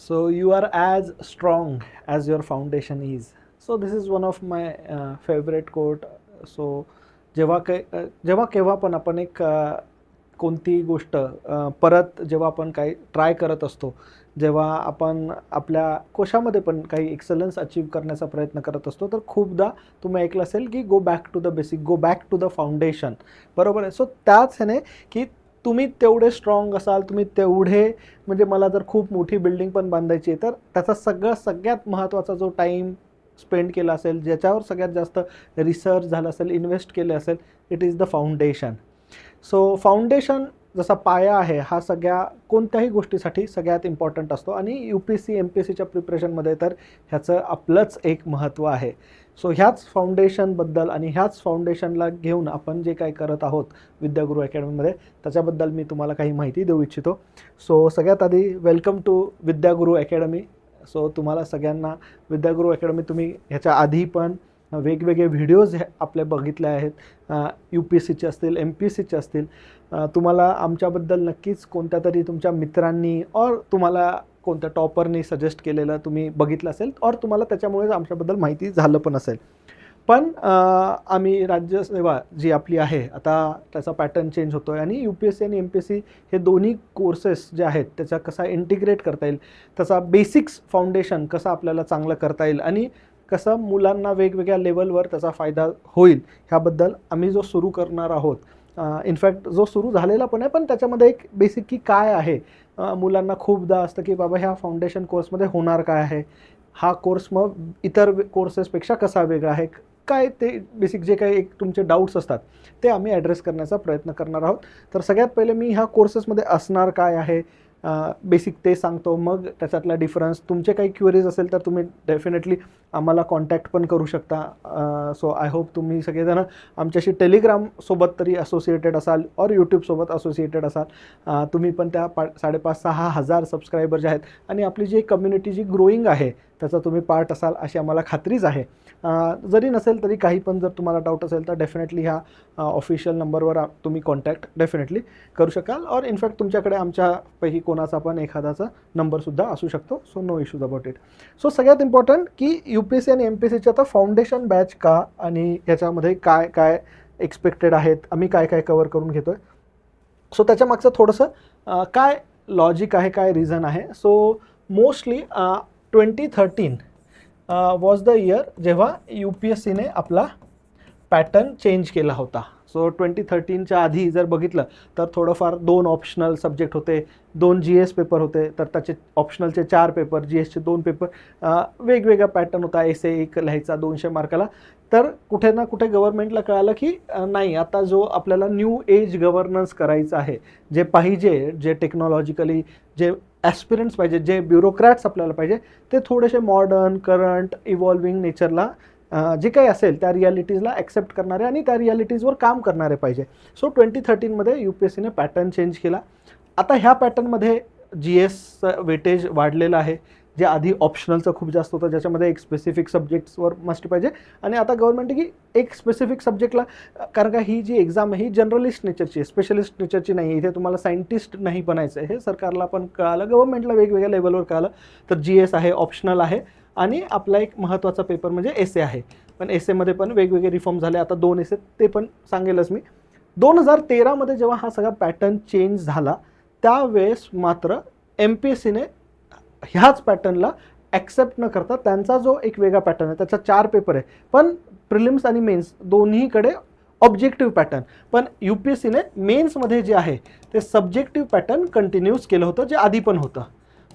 So you are as strong as your foundation is. So this is one of my favorite quote. So जेव्हा केव्हा पण आपण एक कोणती गोष्ट परत जेव्हा आपण काही ट्राय करत असतो, जेव्हा आपण आपल्या कोशामध्ये पण काही एक्सलन्स अचीव करण्याचा प्रयत्न करत असतो, तर खूपदा तुम्ही ऐकलं असेल की go back to the basic, go back to the foundation. बरोबर आहे. सो त्याच ह्याने की तुम्ही तेवढे स्ट्रॉंग असाल, तुम्ही तेवढे म्हणजे मला जर खूप मोठी बिल्डिंग पण बांधायची आहे, तर त्याचा सगळ्यात महत्त्वाचा जो टाईम स्पेंड केला असेल, ज्याच्यावर सगळ्यात जास्त रिसर्च झाला असेल, इन्व्हेस्ट केले असेल, it is the foundation. So foundation जसा पाया आहे, हा कोणत्याही गोष्टीसाठी सगळ्यात इम्पॉर्टंट असतो आणि UPSC MPSCच्या प्रिपरेशनमध्ये तर ह्याचं आपलंच एक महत्त्व आहे. सो ह्याच फाउंडेशनबद्दल आणि ह्याच फाउंडेशनला घेऊन आपण जे काही करत आहोत विद्यागुरू अकॅडमीमध्ये, त्याच्याबद्दल मी तुम्हाला काही माहिती देऊ इच्छितो. सो सगळ्यात आधी वेलकम टू विद्यागुरू अकॅडमी. सो तुम्हाला सगळ्यांना विद्यागुरू अकॅडमी, तुम्ही ह्याच्या आधी पण वेगवेगळे व्हिडिओज आपले बघितले आहेत, UPSCचे असतील, MPSCचे असतील. तुम्हाला आमच्याबद्दल नक्कीच कोणत्या तरी तुमच्या मित्रांनी और तुम्हाला कोणत्या टॉपरनी सजेस्ट केलेलं तुम्ही बघितलं असेल, और तुम्हाला त्याच्यामुळेच आमच्याबद्दल माहिती झालं पण असेल. पण आम्ही राज्यसेवा जी आपली आहे, आता त्याचा पॅटर्न चेंज होतो आहे आणि UPSC आणि MPSC हे दोन्ही कोर्सेस जे आहेत त्याचा कसा इंटिग्रेट करता येईल, त्याचा बेसिक्स फाउंडेशन कसं आपल्याला चांगलं करता येईल आणि कसं मुलांना वेगवेगळ्या लेवलवर त्याचा फायदा होईल, ह्याबद्दल आम्ही जो सुरू करणार आहोत. इनफॅक्ट जो सुरू झालेला पण आहे, पण त्याच्यामध्ये एक बेसिक की काय आहे. मुलांना खूपदा असतं की बाबा ह्या फाउंडेशन कोर्समध्ये होणार काय आहे, हा कोर्स मग इतर कोर्सेसपेक्षा कसा वेगळा आहे, काय ते बेसिक जे काही एक तुमचे डाऊट्स असतात ते आम्ही ॲड्रेस करण्याचा प्रयत्न करणार आहोत. तर सगळ्यात पहिले मी ह्या कोर्सेसमध्ये असणार काय आहे बेसिक ते सांगतो, मग त्याच्यातला डिफरन्स. तुमचे काही क्वेरीज असेल तर तुम्ही डेफिनेटली आम्हाला कॉन्टॅक्ट पण करू शकता. सो आय होप तुम्ही सगळेजण आमच्याशी टेलिग्रामसोबत तरी असोसिएटेड असाल और यूट्यूबसोबत असोसिएटेड असाल. तुम्ही पण त्या 5,500-6,000 हजार सबस्क्रायबर जे आहेत आणि आपली जी कम्युनिटी जी ग्रोईंग आहे त्याचा तुम्ही पार्ट असाल अशी आम्हाला खात्रीच आहे. जरी नसेल तरी काही पण जर तुम्हाला डाऊट असेल तर डेफिनेटली ह्या ऑफिशियल नंबरवर तुम्ही कॉन्टॅक्ट डेफिनेटली करू शकाल. और इनफॅक्ट तुमच्याकडे आमच्यापैकी कोणाचा पण एखादाचा नंबरसुद्धा असू शकतो. So no issues about it. So सगळ्यात इम्पॉर्टंट की UPSC आणि MPSCचे आता फाउंडेशन बॅच का आणि ह्याच्यामध्ये काय काय एक्सपेक्टेड आहेत, आम्ही काय काय कवर करून घेतो आहे. सो त्याच्यामागचं थोडंसं काय लॉजिक आहे, काय रिझन आहे. So mostly 2013 was the year जेव्हा UPSCने आपला पॅटर्न चेंज केला होता. सो 2013च्या आधी जर बघितलं तर थोडंफार 2 ऑप्शनल सब्जेक्ट होते, 2 GS पेपर होते, तर त्याचे ऑप्शनलचे 4 पेपर, GSचे 2 पेपर, वेगवेगळा पॅटर्न होता. एसे 1 लिहायचा 200 मार्काला. तर कुठे ना कुठे गव्हर्नमेंटला कळालं की नाही, आता जो आपल्याला न्यू एज गव्हर्नन्स करायचं आहे, जे पाहिजे, जे टेक्नॉलॉजिकली जे ॲस्पिरंट्स पाहिजे, जे ब्युरोक्रॅट्स आपल्याला पाहिजे, ते थोडेसे मॉडर्न, करंट, इव्हॉल्विंग नेचरला जे काही असेल त्या रियालिटीजला ॲक्सेप्ट करणारे आणि त्या रियालिटीजवर काम करणारे पाहिजे. सो 2013मध्ये UPSCने पॅटर्न चेंज केला. आता ह्या पॅटर्नमध्ये GSचं वेटेज वाढलेलं आहे, जे आधी ऑप्शनलचं खूप जास्त होतं, ज्याच्यामध्ये एक स्पेसिफिक सब्जेक्ट्सवर मस्ट पाहिजे. आणि आता गव्हर्नमेंट की एक स्पेसिफिक सब्जेक्टला, कारण का ही जी एक्झाम आहे ही जनरलिस्ट नेचरची आहे, स्पेशलिस्ट नेचरची नाही आहे. इथे तुम्हाला सायंटिस्ट नाही बनायचं आहे, हे सरकारला पण कळालं, गव्हर्नमेंटला वेगवेगळ्या लेवलवर कळालं. तर GS आहे, ऑप्शनल आहे आणि आपला एक महत्त्वाचा पेपर म्हणजे एसे आहे. पण एसेमध्ये पण वेगवेगळे रिफॉर्म झाले. आता 2 एसे ते पण सांगेलच मी. 2013मध्ये जेव्हा हा सगळा पॅटर्न चेंज झाला, त्यावेळेस मात्र MPSCने ह्याच पॅटर्नला ॲक्सेप्ट न करता त्यांचा जो एक वेगळा पॅटर्न आहे, त्याचा 4 पेपर आहे, पण प्रिलिम्स आणि मेन्स दोन्हीकडे ऑब्जेक्टिव्ह पॅटर्न. पण UPSCने मेन्समध्ये जे आहे ते सब्जेक्टिव्ह पॅटर्न कंटिन्यूज केलं होतं, जे आधी पण होतं.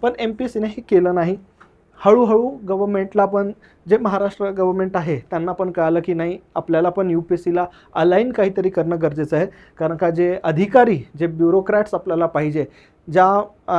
पण MPSCने हे केलं नाही. हळूहळू गव्हर्नमेंटला पण, जे महाराष्ट्र गव्हर्नमेंट आहे त्यांना पण कळालं की नाही, आपल्याला पण UPSCला अलाईन काहीतरी करणं गरजेचं आहे. कारण का जे अधिकारी, जे ब्युरोक्रॅट्स आपल्याला पाहिजे, ज्या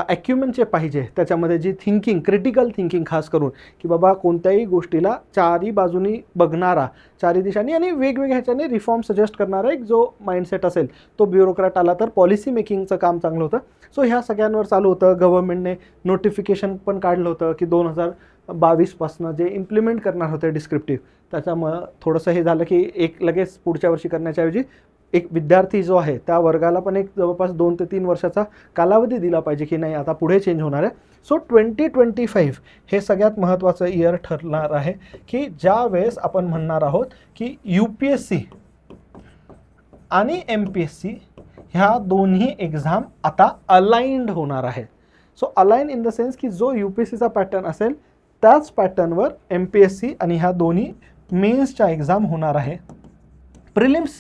ॲक्युमेंटचे पाहिजे, त्याच्यामध्ये जी थिंकिंग, क्रिटिकल थिंकिंग खास करून, की बाबा कोणत्याही गोष्टीला चारही बाजूनी बघणारा, चारही दिशांनी आणि वेगवेगळ्या ह्याच्याने रिफॉर्म सजेस्ट करणारा एक जो माइंडसेट असेल, तो ब्युरोक्रॅट आला तर पॉलिसी मेकिंगचं काम चांगलं होतं. सो ह्या सगळ्यांवर चालू होतं. गव्हर्नमेंटने नोटिफिकेशन पण काढलं होतं की 2022पासनं जे इम्प्लिमेंट करणार होते डिस्क्रिप्टिव्ह, त्याच्यामुळं थोडंसं हे झालं की एक लगेच पुढच्या वर्षी करण्याच्या ऐवजी एक विद्यार्थी जो आहे त्या वर्गाला पण एक जवळपास 2 ते 3 वर्षाचा कालावधी दिला पाहिजे की नाही आता पुढे चेंज होणार आहे. सो 2025 हे सगळ्यात महत्त्वाचं इयर ठरणार आहे की ज्या वेळेस आपण म्हणणार आहोत की UPSC आणि MPSC ह्या दोन्ही एक्झाम आता अलाइन्ड होणार आहे. So align in the sense की जो UPSCचा पॅटर्न असेल त्याच पॅटर्नवर MPSC आणि ह्या दोन्ही मेन्सच्या एक्झाम होणार आहे. प्रिलिम्स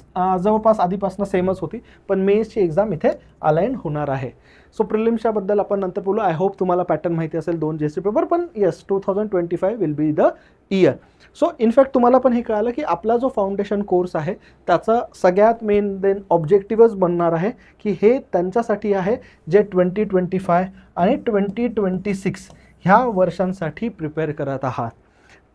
जवळपास आधीपासून सेमच होती, पण मेन्सची एक्झाम इथे अलाइन होणार आहे. सो प्रिलिम्सच्या बद्दल आपण नंतर बोलू. आय होप तुम्हाला पॅटर्न माहिती असेल 2 JC पेपर, पण yes 2025 will be the year. So in fact तुम्हाला पण हे कळालं की आपला जो फाउंडेशन कोर्स आहे त्याचा सगळ्यात मेन देन ऑब्जेक्टिव्हच बनणार आहे की हे त्यांच्यासाठी आहे जे 2025 आणि 2026 ह्या वर्षांसाठी प्रिपेअर करत आहात.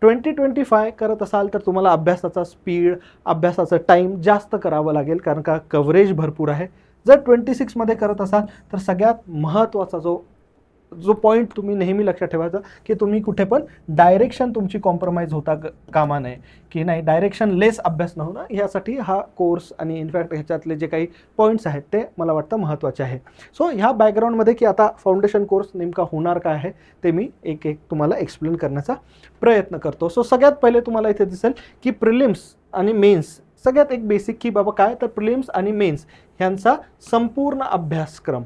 2025 करत असाल तर तुम्हाला अभ्यासाचा स्पीड, अभ्यासाचं टाईम जास्त करावं लागेल कारण का कव्हरेज भरपूर आहे. जर 26मध्ये करत असाल तर सगळ्यात महत्त्वाचा जो पॉईंट तुम्ही नेहमी लक्षात ठेवायचा की तुम्ही कुठे पण डायरेक्शन तुमची कॉम्प्रोमाइज होता कामा नये, की नाही डायरेक्शन लेस अभ्यास न होणं, यासाठी हा कोर्स आणि इनफॅक्ट ह्याच्यातले जे काही पॉईंट्स आहेत ते मला वाटतं महत्त्वाचे आहे. सो ह्या बॅकग्राऊंडमध्ये की आता फाउंडेशन कोर्स नेमका होणार काय आहे ते मी एक एक तुम्हाला एक्सप्लेन करण्याचा प्रयत्न करतो. सो सगळ्यात पहिले तुम्हाला इथे दिसेल की प्रिलिम्स आणि मेन्स सगळ्यात एक बेसिक की बाबा काय तर प्रिलिम्स आणि मेन्स ह्यांचा संपूर्ण अभ्यासक्रम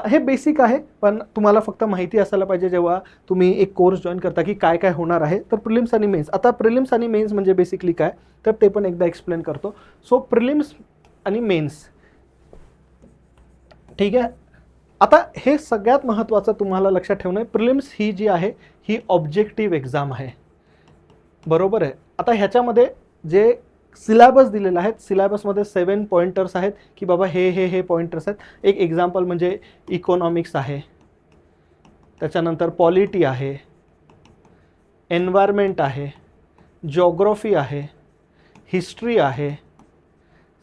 हे बेसिक आहे, पण तुम्हाला फक्त माहिती असायला पाहिजे जेव्हा तुम्ही एक कोर्स जॉईन करता की काय काय होणार आहे. तर प्रिलिम्स आणि मेन्स, आता प्रिलिम्स आणि मेन्स म्हणजे बेसिकली काय तर ते पण एकदा एक्सप्लेन करतो. सो प्रिलिम्स आणि मेन्स ठीक आहे. आता हे सगळ्यात महत्त्वाचं तुम्हाला लक्षात ठेवणं आहे, प्रिलिम्स ही जी आहे ही ऑब्जेक्टिव्ह एक्झाम आहे, बरोबर आहे. आता ह्याच्यामध्ये जे सिलेबस दिलेला आहे, सिलेबसमध्ये 7 पॉइंटर्स आहेत की बाबा हे पॉइंटर्स आहेत. एक एक्झाम्पल म्हणजे इकॉनॉमिक्स आहे, त्याच्यानंतर पॉलिटी आहे, एन्व्हायरमेंट आहे, जिओग्राफी आहे, हिस्ट्री आहे,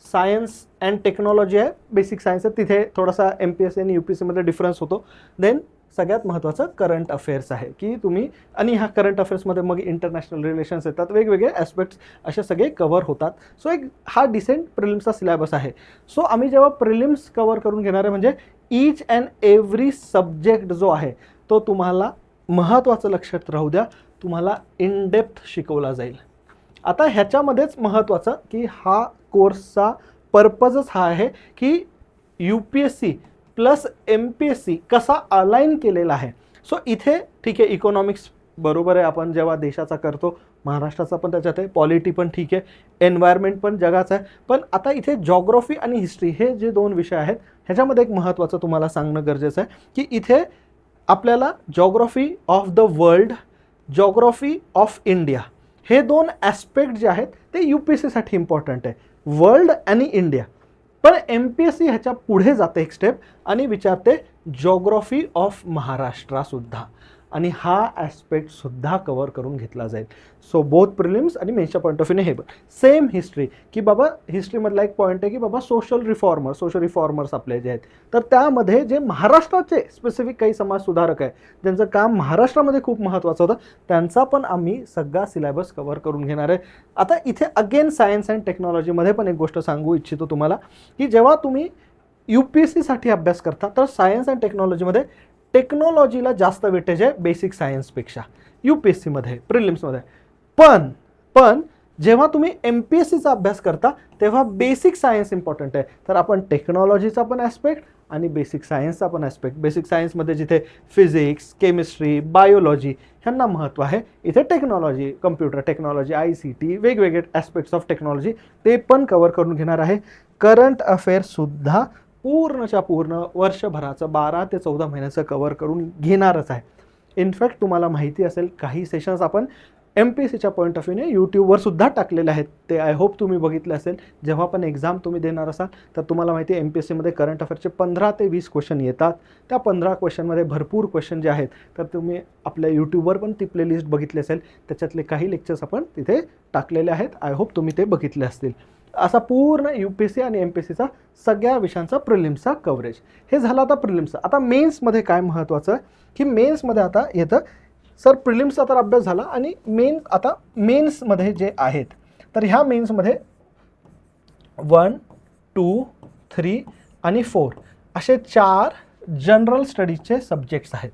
सायन्स अँड टेक्नॉलॉजी आहे, बेसिक सायन्स आहे. तिथे थोडासा MPSC आणि UPSCमध्ये डिफरन्स होतो. देन सगळ्यात महत्त्वाचं करंट अफेअर्स आहे की तुम्ही, आणि ह्या करंट अफेअर्समध्ये मग इंटरनॅशनल रिलेशन्स येतात, वेगवेगळे ॲस्पेक्ट्स असे सगळे कवर होतात. सो एक हा डिसेंट प्रिलिम्सचा सिलेबस आहे. सो आम्ही जेव्हा प्रिलिम्स कवर करून घेणार आहे म्हणजे ईच अँड एव्हरी सब्जेक्ट जो आहे तो तुम्हाला महत्त्वाचं लक्षात राहू द्या, तुम्हाला इन डेप्थ शिकवला जाईल. आता ह्याच्यामध्येच महत्त्वाचं की हा कोर्सचा पर्पजच हा आहे की UPSC प्लस MPSC कसा अलाइन केलेला आहे. सो इथे ठीक आहे इकॉनॉमिक्स बरोबर आहे, आपण जेव्हा देशाचा करतो, महाराष्ट्राचा पण त्याच्यात आहे, पॉलिटी पण ठीक आहे, एन्व्हायरमेंट पण जगाचा आहे. पण आता इथे जॉग्राफी आणि हिस्ट्री हे जे 2 विषय आहेत ह्याच्यामध्ये एक महत्त्वाचं तुम्हाला सांगणं गरजेचं आहे की इथे आपल्याला geography of the world, geography of India हे 2 ॲस्पेक्ट जे आहेत ते UPSCसाठी इम्पॉर्टंट आहे, वर्ल्ड आणि इंडिया. पण MPSC ह्याच्या पुढे जाते एक स्टेप आणि विचारते जॉग्राफी ऑफ महाराष्ट्रासुद्धा, आणि हा ॲस्पेक्टसुद्धा कवर करून घेतला जाईल. सो बोथ प्रिलिम्स आणि मेन्सच्या पॉईंट ऑफ व्ह्यूने हे सेम हिस्ट्री की बाबा हिस्ट्रीमधला एक पॉईंट आहे की बाबा सोशल रिफॉर्मर्स आपले जे आहेत, तर त्यामध्ये जे महाराष्ट्राचे स्पेसिफिक काही समाज सुधारक आहे ज्यांचं काम महाराष्ट्रामध्ये खूप महत्त्वाचं होतं, त्यांचा पण आम्ही सगळा सिलेबस कवर करून घेणार आहे. आता इथे अगेन सायन्स अँड टेक्नॉलॉजीमध्ये पण एक गोष्ट सांगू इच्छितो तुम्हाला की जेव्हा तुम्ही UPSCसाठी अभ्यास करता तर सायन्स अँड टेक्नॉलॉजीमध्ये टेक्नॉलॉजीला जास्त वेटेज आहे बेसिक सायन्सपेक्षा UPSCमध्ये प्रिलिम्समध्ये. पण जेव्हा तुम्ही MPSCचा अभ्यास करता तेव्हा बेसिक सायन्स इम्पॉर्टंट आहे. तर आपण टेक्नॉलॉजीचा पण ॲस्पेक्ट आणि बेसिक सायन्सचा पण ॲस्पेक्ट, बेसिक सायन्समध्ये जिथे फिजिक्स, केमिस्ट्री, बायोलॉजी ह्यांना महत्त्व आहे, इथे टेक्नॉलॉजी, कम्प्युटर टेक्नॉलॉजी, ICT वेगवेगळे ॲस्पेक्ट्स ऑफ टेक्नॉलॉजी ते पण कवर करून घेणार आहे. करंट अफेअर्ससुद्धा पूर्णच्या पूर्ण वर्षभराचं 12 ते 14 महिन्याचं कवर करून घेणारच आहे. इनफॅक्ट तुम्हाला माहिती असेल काही सेशन्स आपण MPSCच्या पॉईंट ऑफ व्ह्यूने यूट्यूबवर सुद्धा टाकलेले आहेत, ते आय होप तुम्ही बघितले असेल. जेव्हा पण एक्झाम तुम्ही देणार असाल तर तुम्हाला माहिती आहे MPSCमध्ये करंट अफेअर्सचे 15 ते 20 क्वेश्चन येतात. त्या 15 क्वेश्चनमध्ये भरपूर क्वेश्चन जे आहेत तर तुम्ही आपल्या यूट्यूबवर पण ती प्लेलिस्ट बघितली असेल, त्याच्यातले काही लेक्चर्स आपण तिथे टाकलेले आहेत. आय होप तुम्ही ते बघितले असतील. असा पूर्ण UPSC आणि MPSCचा सगळ्या विषयांचा प्रिलिम्सचा कव्हरेज हे झालं. आता प्रिलिम्सचं, आता मेन्समध्ये काय महत्त्वाचं आहे की मेन्समध्ये आता येतं सर प्रिलिम्सचा तर अभ्यास झाला आणि मेन्समध्ये जे आहेत तर ह्या मेन्समध्ये 1, 2, 3 आणि 4 असे 4 जनरल स्टडीजचे सब्जेक्ट्स आहेत.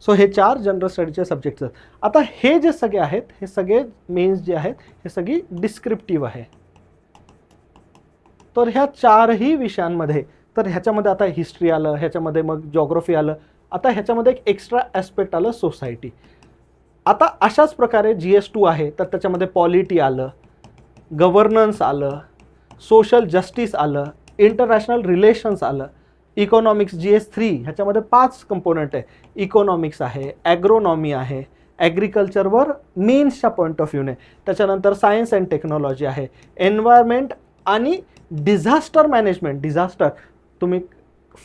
सो हे 4 जनरल स्टडीजचे सब्जेक्ट्स आहेत. आता हे जे सगळे आहेत, हे सगळे मेन्स जे आहेत, हे सगळी डिस्क्रिप्टिव्ह आहे. तर ह्या 4ही विषयांमध्ये, तर ह्याच्यामध्ये आता हिस्ट्री आलं, ह्याच्यामध्ये मग जॉग्रफी आलं, आता ह्याच्यामध्ये एक एक्स्ट्रा ॲस्पेक्ट आलं सोसायटी. आता अशाच प्रकारे GS2 आहे, तर त्याच्यामध्ये पॉलिटी आलं, गव्हर्नन्स आलं, सोशल जस्टिस आलं, इंटरनॅशनल रिलेशन्स आलं, इकॉनॉमिक्स GS3 ह्याच्यामध्ये 5 कंपोनंट आहे. इकॉनॉमिक्स आहे, ॲग्रोनॉमी आहे, ॲग्रिकल्चरवर मेन्सच्या पॉईंट ऑफ व्ह्यूने, त्याच्यानंतर सायन्स अँड टेक्नॉलॉजी आहे, एन्व्हायरमेंट आणि डिझास्टर मॅनेजमेंट. डिझास्टर तुम्ही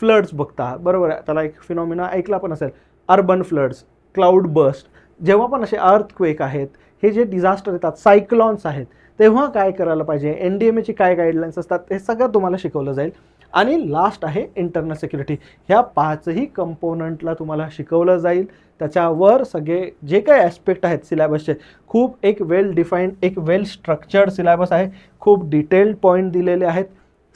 फ्लड्स बघता, बरोबर आहे, त्याला एक फिनॉमिना ऐकला पण असेल, अर्बन फ्लड्स, क्लाउड बस्ट, जेव्हा पण असे अर्थक्वेक आहेत, हे जे डिझास्टर येतात, सायक्लॉन्स आहेत, तेव्हा काय करायला पाहिजे, NDMAची काय गाईडलाईन्स असतात, हे सगळं तुम्हाला शिकवलं जाईल. आणि लास्ट आहे इंटरनल सिक्युरिटी. ह्या 5ही कंपोनंटला तुम्हाला शिकवलं जाईल. त्याच्यावर सगळे जे काही ॲस्पेक्ट आहेत सिलेबसचे, खूप एक वेल डिफाईन्ड, एक वेल स्ट्रक्चर्ड सिलेबस आहे, खूप डिटेल्ड पॉईंट दिलेले आहेत.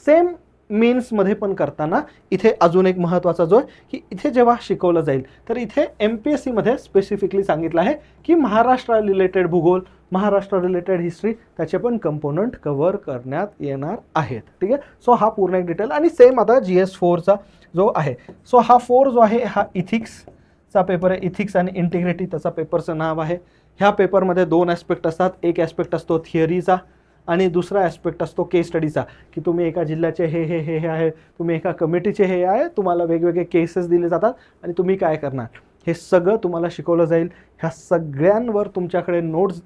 सेम मेन्समध्ये पण करताना इथे अजून एक महत्त्वाचा जो आहे की इथे जेव्हा शिकवलं जाईल, तर इथे MPSCमध्ये स्पेसिफिकली सांगितलं आहे की महाराष्ट्र रिलेटेड भूगोल, महाराष्ट्र रिलेटेड हिस्ट्री, त्याचे पण कंपोनंट कव्हर करण्यात येणार आहेत. ठीक आहे. सो हा पूर्ण एक डिटेल. आणि सेम आता GS4चा जो आहे, सो हा 4 जो आहे हा इथिक्सचा पेपर आहे. इथिक्स आणि इंटिग्रिटी त्याचा पेपरचं नाव आहे. ह्या पेपरमध्ये 2 ॲस्पेक्ट असतात. एक ॲस्पेक्ट असतो थिअरीचा आणि दुसरा ॲस्पेक्ट असतो केस स्टडीचा, की तुम्ही एका जिल्ह्याचे हे हे हे हे आहे, तुम्ही एका कमिटीचे हे आहे, तुम्हाला वेगवेगळे केसेस दिले जातात आणि तुम्ही काय करणार, हे सगळं तुम्हाला शिकवलं जाईल. ह्या सगळ्यांवर तुमच्याकडे नोट्स,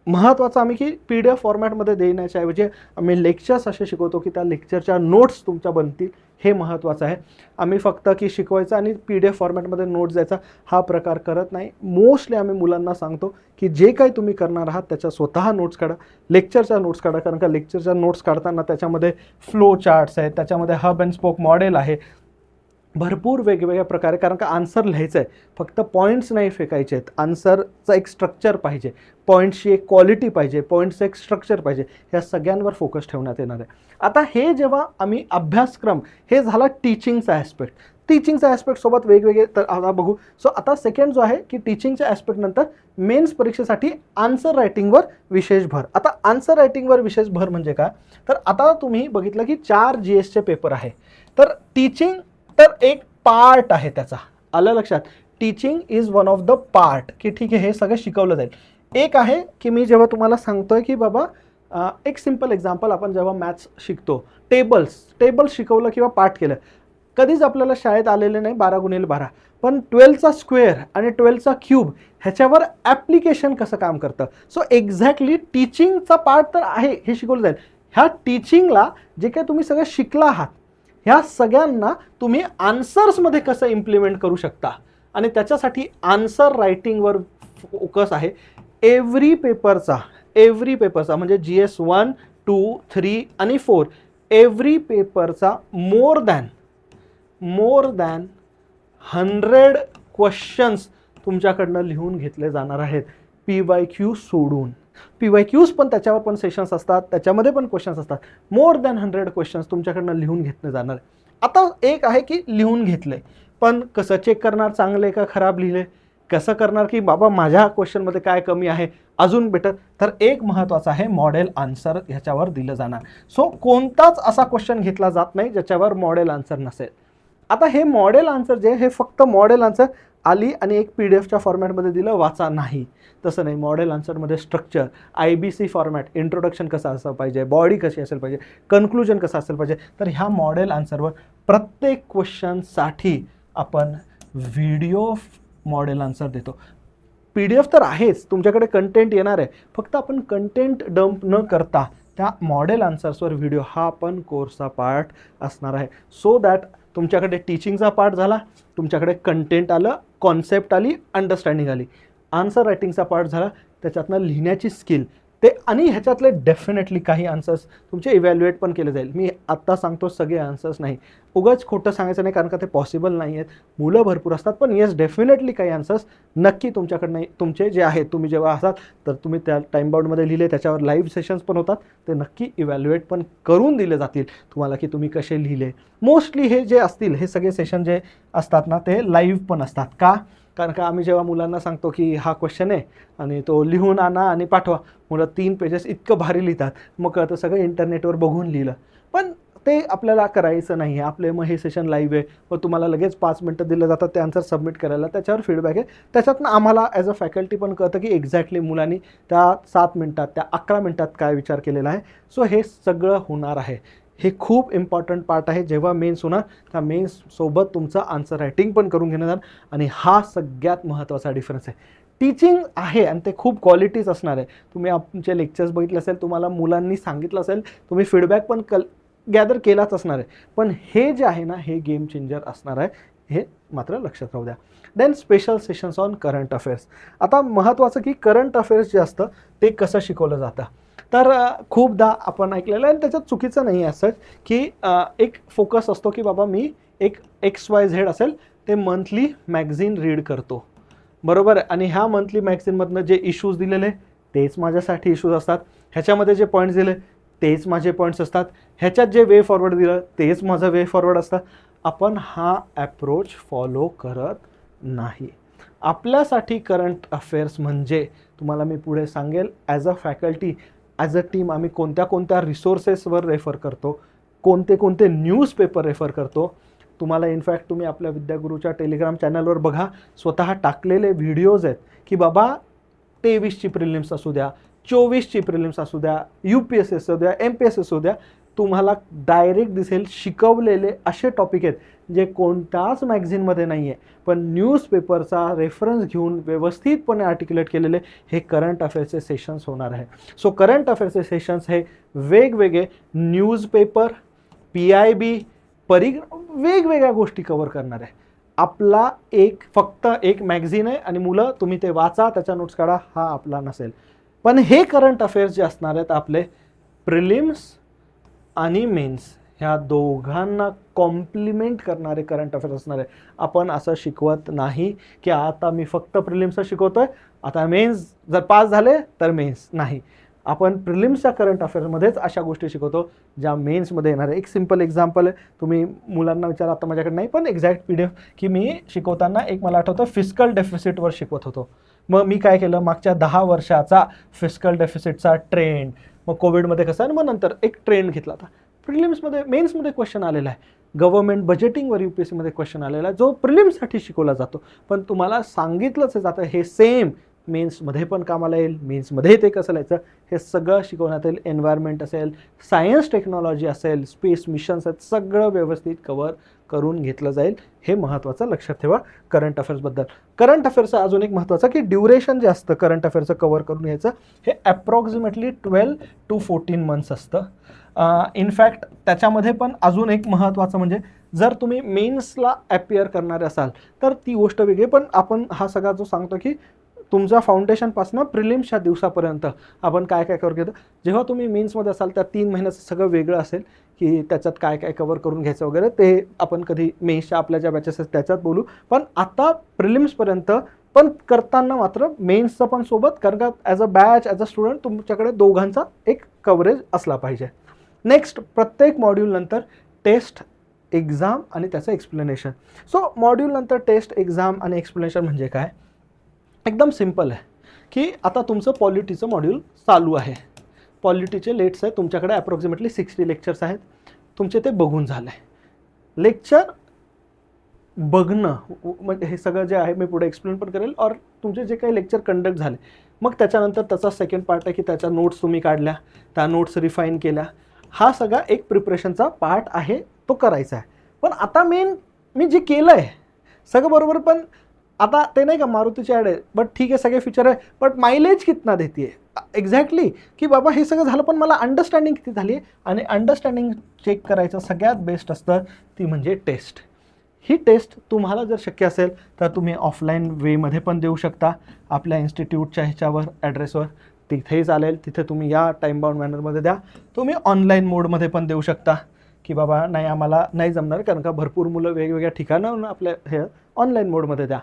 महत्त्वाचं आम्ही की PDF फॉर्मॅटमध्ये देण्याच्या ऐवजी आम्ही लेक्चर्स असे शिकवतो की त्या लेक्चरच्या नोट्स तुमच्या बनतील, हे महत्त्वाचं आहे. आम्ही फक्त की शिकवायचं आणि PDF फॉर्मॅटमध्ये नोट्स द्यायचा हा प्रकार करत नाही. मोस्टली आम्ही मुलांना सांगतो की जे काही तुम्ही करणार आहात त्याच्या स्वतः नोट्स काढा, लेक्चरच्या नोट्स काढा. कारण का लेक्चरच्या नोट्स काढताना त्याच्यामध्ये फ्लो चार्ट्स आहेत, त्याच्यामध्ये हब अँड स्पोक मॉडेल आहे, भरपूर वेगवेगळ्या प्रकारे. कारण का आन्सर लिहायचं आहे, फक्त पॉईंट्स नाही फेकायचे आहेत. आन्सरचं एक स्ट्रक्चर पाहिजे, पॉईंट्सची एक क्वालिटी पाहिजे, पॉईंट्सचं एक स्ट्रक्चर पाहिजे. ह्या सगळ्यांवर फोकस ठेवण्यात येणार आहे. आता हे जेव्हा आम्ही अभ्यासक्रम, हे झाला टीचिंगचा ॲस्पेक्ट. टीचिंगच्या ॲस्पेक्टसोबत वेगवेगळे, तर आता बघू. सो आता सेकंड जो आहे की टीचिंगच्या ॲस्पेक्टनंतर मेन्स परीक्षेसाठी आन्सर रायटिंगवर विशेष भर. आता आन्सर रायटिंगवर विशेष भर म्हणजे काय, तर आता तुम्ही बघितलं की 4 GSचे पेपर आहे, तर टीचिंग तर एक पार्ट आहे त्याचा. आलं लक्षात, teaching is one of the part, की ठीक आहे हे सगळं शिकवलं जाईल. एक आहे की मी जेव्हा तुम्हाला सांगतोय की बाबा एक सिम्पल एक्झाम्पल, आपण जेव्हा मॅथ्स शिकतो, टेबल्स शिकवलं किंवा पाठ केलं, कधीच आपल्याला शाळेत आलेले नाही 12x12, पण 12चा स्क्वेअर आणि 12चा क्यूब ह्याच्यावर ॲप्लिकेशन कसं काम करतं. सो एक्झॅक्टली टीचिंगचा पार्ट तर आहे, हे शिकवलं जाईल. ह्या टीचिंगला जे काही तुम्ही सगळं शिकला आहात, ह्या सगळ्यांना तुम्ही आन्सर्समध्ये कसं इम्प्लिमेंट करू शकता, आणि त्याच्यासाठी आन्सर रायटिंगवर फोकस आहे. एव्हरी पेपरचा म्हणजे GS1, 2, 3 आणि 4, एव्हरी पेपरचा मोर दॅन 100 क्वेश्चन्स तुमच्याकडनं लिहून घेतले जाणार आहेत, PYQ सोडून. PYQs पण त्याच्यावर पण सेशन्स असतात, त्याच्यामध्ये पण क्वेश्चन्स असतात. मोर दॅन 100 क्वेश्चन्स तुमच्याकडनं लिहून घेतले जाणार आहे. आता एक आहे की लिहून घेतले, पण कसं चेक करणार, चांगले का खराब लिहिले, कसं करणार की बाबा माझ्या क्वेश्चनमध्ये काय कमी आहे, अजून बेटर. तर एक महत्त्वाचं आहे मॉडेल आन्सर ह्याच्यावर दिलं जाणार. सो कोणताच असा क्वेश्चन घेतला जात नाही ज्याच्यावर मॉडेल आन्सर नसेल. आता हे मॉडेल आन्सर जे, हे फक्त मॉडेल आन्सर आली आणि एक PDFच्या फॉर्मॅटमध्ये दिलं, वाचा, नाही, तसं नाही. मॉडेल आन्सरमध्ये स्ट्रक्चर, IBC फॉर्मॅट, इंट्रोडक्शन कसं असलं पाहिजे, बॉडी कशी असेल पाहिजे, कन्क्लुजन कसं असेल पाहिजे. तर ह्या मॉडेल आन्सरवर प्रत्येक क्वेश्चनसाठी आपण व्हिडिओ मॉडेल आन्सर देतो. PDF तर आहेच, तुमच्याकडे कंटेंट येणार आहे, फक्त आपण कंटेंट डंप न करता त्या मॉडेल आन्सर्सवर व्हिडिओ हा पण कोर्सचा पार्ट असणार आहे. सो दॅट तुमच्याकडे टीचिंगचा पार्ट झाला, तुमच्याकडे कंटेंट आलं, कॉन्सेप्ट आली, अंडरस्टँडिंग आली. आन्सर रायटिंगचा पार्ट झाला, त्याच्यातनं लिहिण्याची स्किल ते, आणि ह्याच्यातले डेफिनेटली काही आन्सर्स तुमचे इव्हॅल्युएट पण केले जाईल. मी आत्ता सांगतो सगळे आन्सर्स नाही, उगाच खोटं सांगायचं नाही, कारण का ते पॉसिबल नाही आहेत. मुलं भरपूर असतात, पण येस डेफिनेटली काही आन्सर्स नक्की तुमच्याकडनं तुमचे जे आहेत, तुम्ही जेव्हा असाल तर तुम्ही त्या टाईम बाउंडमध्ये लिहिले, त्याच्यावर लाईव्ह सेशन्स पण होतात, ते नक्की इव्हॅल्युएट पण करून दिले जातील तुम्हाला की तुम्ही कसे लिहिले. मोस्टली हे जे असतील, हे सगळे सेशन जे असतात ना, ते लाईव्ह पण असतात. का? कारण का आम्ही जेव्हा मुलांना सांगतो की हा क्वेश्चन आहे आणि तो लिहून आणा आणि पाठवा, मुलं 3 पेजेस इतकं भारी लिहितात, मग कळतं सगळं इंटरनेटवर बघून लिहिलं. पण ते आपल्याला करायचं नाही आहे. आपले मग हे सेशन लाईव्ह आहे, मग तुम्हाला लगेच 5 मिनटं दिलं जातं ते आन्सर सबमिट करायला, त्याच्यावर फीडबॅक आहे. त्याच्यातनं आम्हाला ॲज अ फॅकल्टी पण कळतं की एक्झॅक्टली मुलांनी त्या 7 मिनटात, त्या 11 मिनटात काय विचार केलेला आहे. सो हे सगळं होणार आहे. हे खूप इम्पॉर्टंट पार्ट आहे. जेव्हा मेन्स होणार, त्या मेन्ससोबत तुमचं आन्सर रायटिंग पण करून घेणं जाणार, आणि हा सगळ्यात महत्त्वाचा डिफरन्स आहे. टीचिंग आहे आणि ते खूप क्वालिटीज असणार आहे. तुम्ही आमचे लेक्चर्स बघितले असेल, तुम्हाला मुलांनी सांगितलं असेल, तुम्ही फीडबॅक पण गॅदर केलाच असणार आहे. पण हे जे आहे ना, हे गेम चेंजर असणार आहे, हे मात्र लक्षात राहू द्या. Then special sessions on current affairs. आता महत्त्वाचं की करंट अफेअर्स जे असतं ते कसं शिकवलं जातं. तर खूपदा आपण ऐकलेलं आहे, आणि त्याच्यात चुकीचं नाही आहे असं की एक फोकस असतो की बाबा मी एक XYZ असेल ते मंथली मॅगझिन रीड करतो, बरोबर आहे, आणि ह्या मंथली मॅगझिनमधनं जे इश्यूज दिलेले तेच माझ्यासाठी इश्यूज असतात, ह्याच्यामध्ये जे पॉईंट्स दिले तेच माझे पॉईंट्स असतात, ह्याच्यात जे वे फॉरवर्ड दिलं तेच माझं वे फॉरवर्ड असतं. आपण हा ॲप्रोच फॉलो करत नाही. आपल्यासाठी करंट अफेअर्स म्हणजे, तुम्हाला मी पुढे सांगेल, as a faculty, as a team आम्ही कोणत्या कोणत्या रिसोर्सेसवर रेफर करतो, कोणते कोणते न्यूजपेपर रेफर करतो. तुम्हाला इनफॅक्ट तुम्ही आपल्या विद्यागुरूच्या टेलिग्राम चॅनलवर बघा, स्वतः टाकलेले व्हिडिओज आहेत की बाबा 23ची प्रिलिम्स असू द्या, 24ची प्रिलिम्स असू द्या, UPSC असू द्या, MPSC असू द्या, तुम्हाला डायरेक्ट दिसेल शिकवलेले असे टॉपिक आहेत जे कोणत्याच मॅगझिनमध्ये नाही आहे, पण न्यूजपेपरचा रेफरन्स घेऊन व्यवस्थितपणे आर्टिक्युलेट केलेले हे करंट अफेअर्सचे सेशन्स होणार आहे. सो करंट अफेअर्सचे सेशन्स हे वेगवेगळे न्यूजपेपर, PIB, वेगवेगळ्या गोष्टी कव्हर करणार आहे. आपला फक्त एक मॅगझिन आहे आणि मुलं तुम्ही ते वाचा, त्याच्या नोट्स काढा, हा आपला नसेल. पण हे करंट अफेअर्स जे असणार आहेत आपले, प्रिलिम्स आणि मेन्स ह्या दोघांना कॉम्प्लिमेंट करणारे करंट अफेअर्स असणार आहे. आपण असं शिकवत नाही की आता मी फक्त प्रिलिम्सच शिकवतोय, आता मेन्स जर पास झाले तर मेन्स नाही. आपण प्रिलिम्सच्या करंट अफेअर्समध्येच अशा गोष्टी शिकवतो ज्या मेन्समध्ये येणार आहे. एक सिम्पल एक्झाम्पल आहे, तुम्ही मुलांना विचारा, आता माझ्याकडे नाही पण एक्झॅक्ट PDF, की मी शिकवताना एक मला आठवतं फिस्कल डेफिसिटवर शिकवत होतो. मग मी काय केलं, मागच्या 10 वर्षाचा फिस्कल डेफिसिटचा ट्रेंड, मग कोविडमध्ये कसं आहे, मग नंतर एक ट्रेंड घेतला. आता प्रिलिम्समध्ये, मेन्समध्ये क्वेश्चन आलेला आहे, गव्हर्नमेंट बजेटिंगवर UPSCमध्ये क्वेश्चन आलेला आहे, जो प्रिलिम्ससाठी शिकवला जातो. पण तुम्हाला सांगितलंच आहे जातं हे सेम मेन्समध्ये पण कामाला येईल, मेन्समध्ये ते कसं लिहायचं हे सगळं शिकवण्यात येईल. एन्व्हायरमेंट असेल, सायन्स टेक्नॉलॉजी असेल, स्पेस मिशन्स आहेत, सगळं व्यवस्थित कव्हर करून घेतलं जाईल. हे महत्त्वाचं लक्षात ठेवा करंट अफेअर्सबद्दल. करंट अफेअर्सचं अजून एक महत्त्वाचं की ड्युरेशन जे असतं करंट अफेअर्सचं कव्हर करून घ्यायचं, हे ॲप्रॉक्सिमेटली 12 to 14 मंथ्स असतं. इनफॅक्ट त्याच्यामध्ये पण अजून एक महत्त्वाचं म्हणजे, जर तुम्ही मेन्सला ॲपियर करणारे असाल तर ती गोष्ट वेगळी, पण आपण हा सगळा जो सांगतो की तुमच्या फाउंडेशनपासून प्रिलिम्सच्या दिवसापर्यंत आपण काय काय कवर घेतो. जेव्हा तुम्ही मेन्समध्ये असाल त्या 3 महिन्याचं सगळं वेगळं असेल की त्याच्यात काय काय कवर करून घ्यायचं वगैरे, ते आपण कधी मेन्सच्या आपल्या ज्या बॅचेस आहेत त्याच्यात बोलू. पण आता प्रिलिम्सपर्यंत पण करताना मात्र मेन्सचं पण सोबत, कारण का as a batch, as a student तुमच्याकडे दोघांचा एक कव्हरेज असला पाहिजे. नेक्स्ट, प्रत्येक मॉड्यूलनंतर टेस्ट, एक्झाम आणि त्याचं एक्सप्लेनेशन. सो मॉड्यूलनंतर टेस्ट, एक्झाम आणि एक्सप्लेनेशन म्हणजे काय, एकदम सिम्पल आहे की आता तुमचं पॉलिटीचं मॉड्यूल चालू आहे. पॉलिटीचे लेट्स आहे तुमच्याकडे ॲप्रॉक्सिमेटली 60 लेक्चर्स आहेत, तुमचे ते बघून झाले. लेक्चर बघणं म्हणजे हे सगळं जे आहे मी पुढे एक्सप्लेन पण करेल, और तुमचे जे काही लेक्चर कंडक्ट झाले, मग त्याच्यानंतर त्याचा सेकंड पार्ट आहे की त्याच्या नोट्स तुम्ही काढल्या, त्या नोट्स रिफाईन केल्या, हा सगळा एक प्रिपरेशनचा पार्ट आहे, तो करायचा आहे. पण आता मेन मी जे केलं आहे सगळं बरोबर, पण आता ते नाही का मारुतीची ॲड आहे, बट ठीक आहे सगळे फीचर आहे, बट मायलेज कितना देते आहे एक्झॅक्टली, की बाबा हे सगळं झालं पण मला अंडरस्टँडिंग किती झाली आहे. आणि अंडरस्टँडिंग चेक करायचं सगळ्यात बेस्ट असतं ती म्हणजे टेस्ट. ही टेस्ट तुम्हाला जर शक्य असेल तर तुम्ही ऑफलाईन वेमध्ये पण देऊ शकता, आपल्या इन्स्टिट्यूटच्या ह्याच्यावर ॲड्रेसवर, तिथेही चालेल, तिथे तुम्ही या टाईम बाउंड मॅनरमध्ये द्या. तुम्ही ऑनलाईन मोडमध्ये पण देऊ शकता की बाबा नाही आम्हाला नाही जमणार कारण का भरपूर मुलं वेगवेगळ्या ठिकाणाहून आपल्या हे ऑनलाईन मोडमध्ये द्या.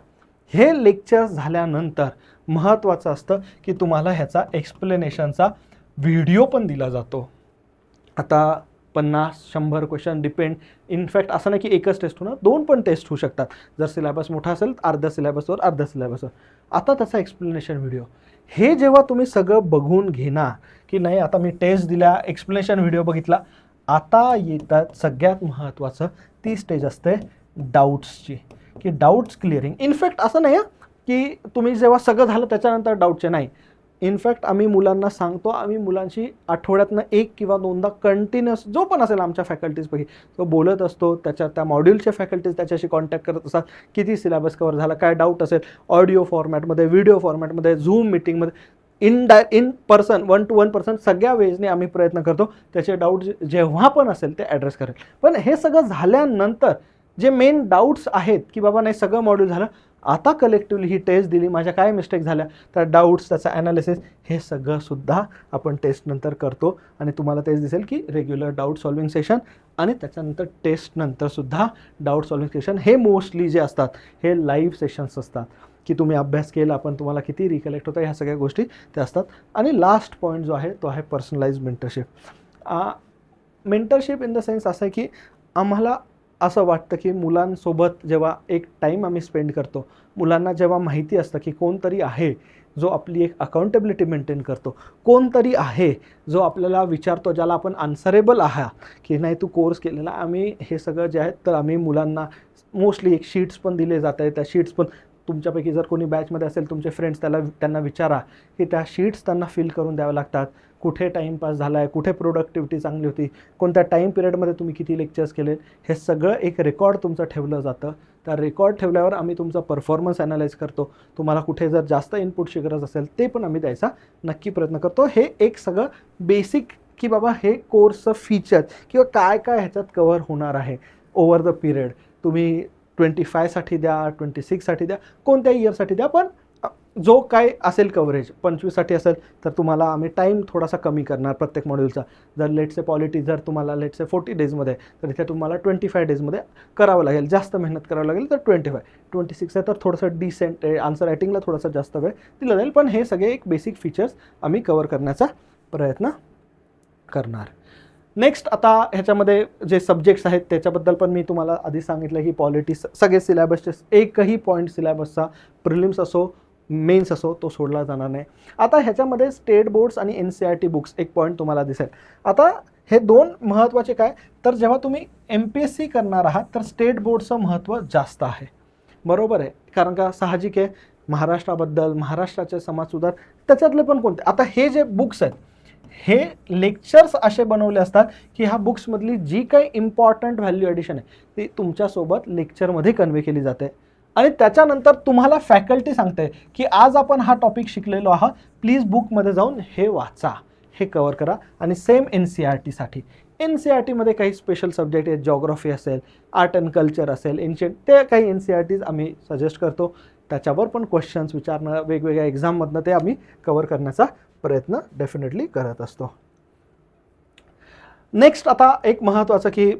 हे लेक्चर झाल्यानंतर महत्त्वाचं असतं की तुम्हाला ह्याचा एक्सप्लेनेशनचा व्हिडिओ पण दिला जातो. आता 50-100 क्वेश्चन डिपेंड, इनफॅक्ट असं नाही की एकच टेस्ट होणार, 2 पण टेस्ट होऊ शकतात. जर सिलेबस मोठा असेल अर्ध्या सिलेबसवर. आता त्याचा एक्सप्लेनेशन व्हिडिओ हे जेव्हा तुम्ही सगळं बघून घेणार की नाही आता मी टेस्ट दिल्या, एक्सप्लेनेशन व्हिडिओ बघितला, आता येतात सगळ्यात महत्त्वाचं ती स्टेज असते डाऊट्सची, की डाऊट्स क्लिअरिंग. इनफॅक्ट असं नाही की तुम्ही जेव्हा सगळं झालं त्याच्यानंतर डाऊटचे नाही. इनफॅक्ट आम्ही मुलांना सांगतो, आम्ही मुलांशी आठवड्यातनं 1 किंवा 2दा कंटिन्युअस जो पण असेल आमच्या फॅकल्टीजपैकी तो बोलत असतो. त्या मॉड्यूलचे फॅकल्टीज त्याच्याशी कॉन्टॅक्ट करत असतात, किती सिलेबस कवर झाला, काय डाऊट असेल, ऑडिओ फॉर्मॅटमध्ये, व्हिडिओ फॉर्मॅटमध्ये, झूम मीटिंगमध्ये, इन पर्सन 1 to 1 पर्सन सगळ्या वेजने आम्ही प्रयत्न करतो त्याचे डाऊट जेव्हा पण असेल ते ॲड्रेस करेल. पण हे सगळं झाल्यानंतर जे मेन डाऊट्स आहेत की बाबा नाही सगळं मॉड्यूल झालं, आता कलेक्टिव्हली ही टेस्ट दिली, माझ्या काय मिस्टेक झाल्या, तर डाऊट्स, त्याचा ॲनालिसिस हे सगळंसुद्धा आपण टेस्टनंतर करतो. आणि तुम्हाला तेच दिसेल की रेग्युलर डाऊट सॉल्विंग सेशन आणि त्याच्यानंतर टेस्टनंतरसुद्धा डाऊट सॉल्विंग सेशन हे मोस्टली जे असतात हे लाईव्ह सेशन्स असतात, की तुम्ही अभ्यास केला पण तुम्हाला किती रिकलेक्ट होतं, ह्या सगळ्या गोष्टी त्या असतात. आणि लास्ट पॉईंट जो आहे तो आहे personalise mentorship. Mentorship in the sense असं आहे की आम्हाला असं वाटतं की मुलांसोबत जेव्हा एक टाईम आम्ही स्पेंड करतो, मुलांना जेव्हा माहिती असतं की कोणतरी आहे जो आपली एक अकाउंटेबिलिटी मेंटेन करतो, कोणतरी आहे जो आपल्याला विचारतो, ज्याला आपण आन्सरेबल आहात की नाही तू कोर्स केलेला. आम्ही हे सगळं जे आहे तर आम्ही मुलांना मोस्टली एक शीट्स पण दिले जात आहे. त्या शीट्स पण तुमच्यापैकी जर कोणी बॅचमध्ये असेल तुमचे फ्रेंड्स त्यांना विचारा की त्या शीट्स त्यांना फिल करून द्याव्या लागतात. कुठे टाईमपास झाला आहे, कुठे प्रोडक्टिव्हिटी चांगली होती, कोणत्या टाईम पिरियडमध्ये तुम्ही किती लेक्चर्स केले, हे सगळं एक रेकॉर्ड तुमचं ठेवलं जातं. त्या रेकॉर्ड ठेवल्यावर आम्ही तुमचा परफॉर्मन्स ॲनालाइज करतो. तुम्हाला कुठे जर जास्त इनपुटची गरज असेल ते पण आम्ही द्यायचा नक्की प्रयत्न करतो. हे एक सगळं बेसिक की बाबा हे कोर्सचं फीचर किंवा काय काय ह्याच्यात कव्हर होणार आहे ओव्हर द पिरियड. तुम्ही 25साठी द्या, 26साठी द्या, कोणत्या इयरसाठी द्या, पण जो काय असेल कव्हरेज 25साठी असेल तर तुम्हाला आम्ही टाईम थोडासा कमी करणार प्रत्येक मॉड्यूलचा. जर लेट्स से पॉलिटी जर तुम्हाला लेट्स से 40 डेजमध्ये तर इथे तुम्हाला 25 डेजमध्ये करावं लागेल, जास्त मेहनत करावं लागेल. तर 26 आहे तर थोडंसं डिसेंट आन्सर रायटिंगला थोडासा जास्त वेळ दिला जाईल. पण हे सगळे एक बेसिक फीचर्स आम्ही कव्हर करण्याचा प्रयत्न करणार. नेक्स्ट आता ह्याच्यामध्ये जे सब्जेक्ट्स आहेत त्याच्याबद्दल पण मी तुम्हाला आधी सांगितलं की पॉलिटी सगळे सिलेबसचे एकही पॉईंट सिलेबसचा प्रिलिम्स असो मेन्स असो तो सोडला जाणार नाही. आता ह्याच्यामध्ये स्टेट बोर्ड्स आणि NCERT बुक्स एक पॉईंट तुम्हाला दिसेल. आता हे 2 महत्त्वाचे काय, तर जेव्हा तुम्ही MPSC करणार आहात तर स्टेट बोर्डचं महत्त्व जास्त आहे, बरोबर आहे. कारण का साहजिक आहे, महाराष्ट्राबद्दल, महाराष्ट्राचे समाज सुधार त्याच्यातले पण कोणते. आता हे जे बुक्स आहेत हे लेक्चर्स असे बनवले असतात की ह्या बुक्समधली जी काही इम्पॉर्टंट व्हॅल्यू ॲडिशन आहे ती तुमच्यासोबत लेक्चरमध्ये कन्वे केली जाते. आणि त्याच्यानंतर तुम्हाला फॅकल्टी सांगते की आज आपण हा टॉपिक शिकलेलो आहात, प्लीज बुकमध्ये जाऊन हे वाचा, हे कवर करा. आणि सेम NCERTसाठी NCERTमध्ये काही स्पेशल सब्जेक्ट आहेत, जॉग्रफी असेल, आर्ट अँड कल्चर असेल, एन्शियंट, ते काही NCERTs आम्ही सजेस्ट करतो. त्याच्यावर पण क्वेश्चन्स विचारणं वेगवेगळ्या एक्झाममधनं ते आम्ही कवर करण्याचा प्रयत्न डेफिनेटली करत असतो. नेक्स्ट आता एक महत्त्वाचं की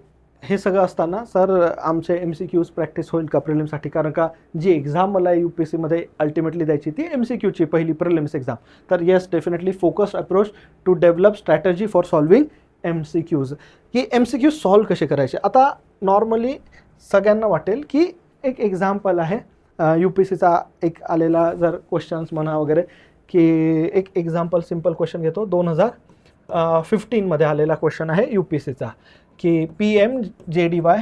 हे सगळं असताना सर आमचे MCQs प्रॅक्टिस होईल का प्रिलिम्ससाठी, कारण का जी एक्झाम मला UPSCमध्ये अल्टिमेटली द्यायची ती MCQची पहिली प्रिलिम्स एक्झाम. तर yes definitely focused approach to develop strategy for solving MCQs, की MCQ सॉल्व कसे करायचे. आता नॉर्मली सगळ्यांना वाटेल की एक एक्झाम्पल आहे UPSCचा एक आलेला जर क्वेश्चन्स म्हणा वगैरे, की एक एक्झाम्पल सिम्पल क्वेश्चन घेतो. 2015मध्ये आलेला क्वेश्चन आहे UPSCचा की PMJDY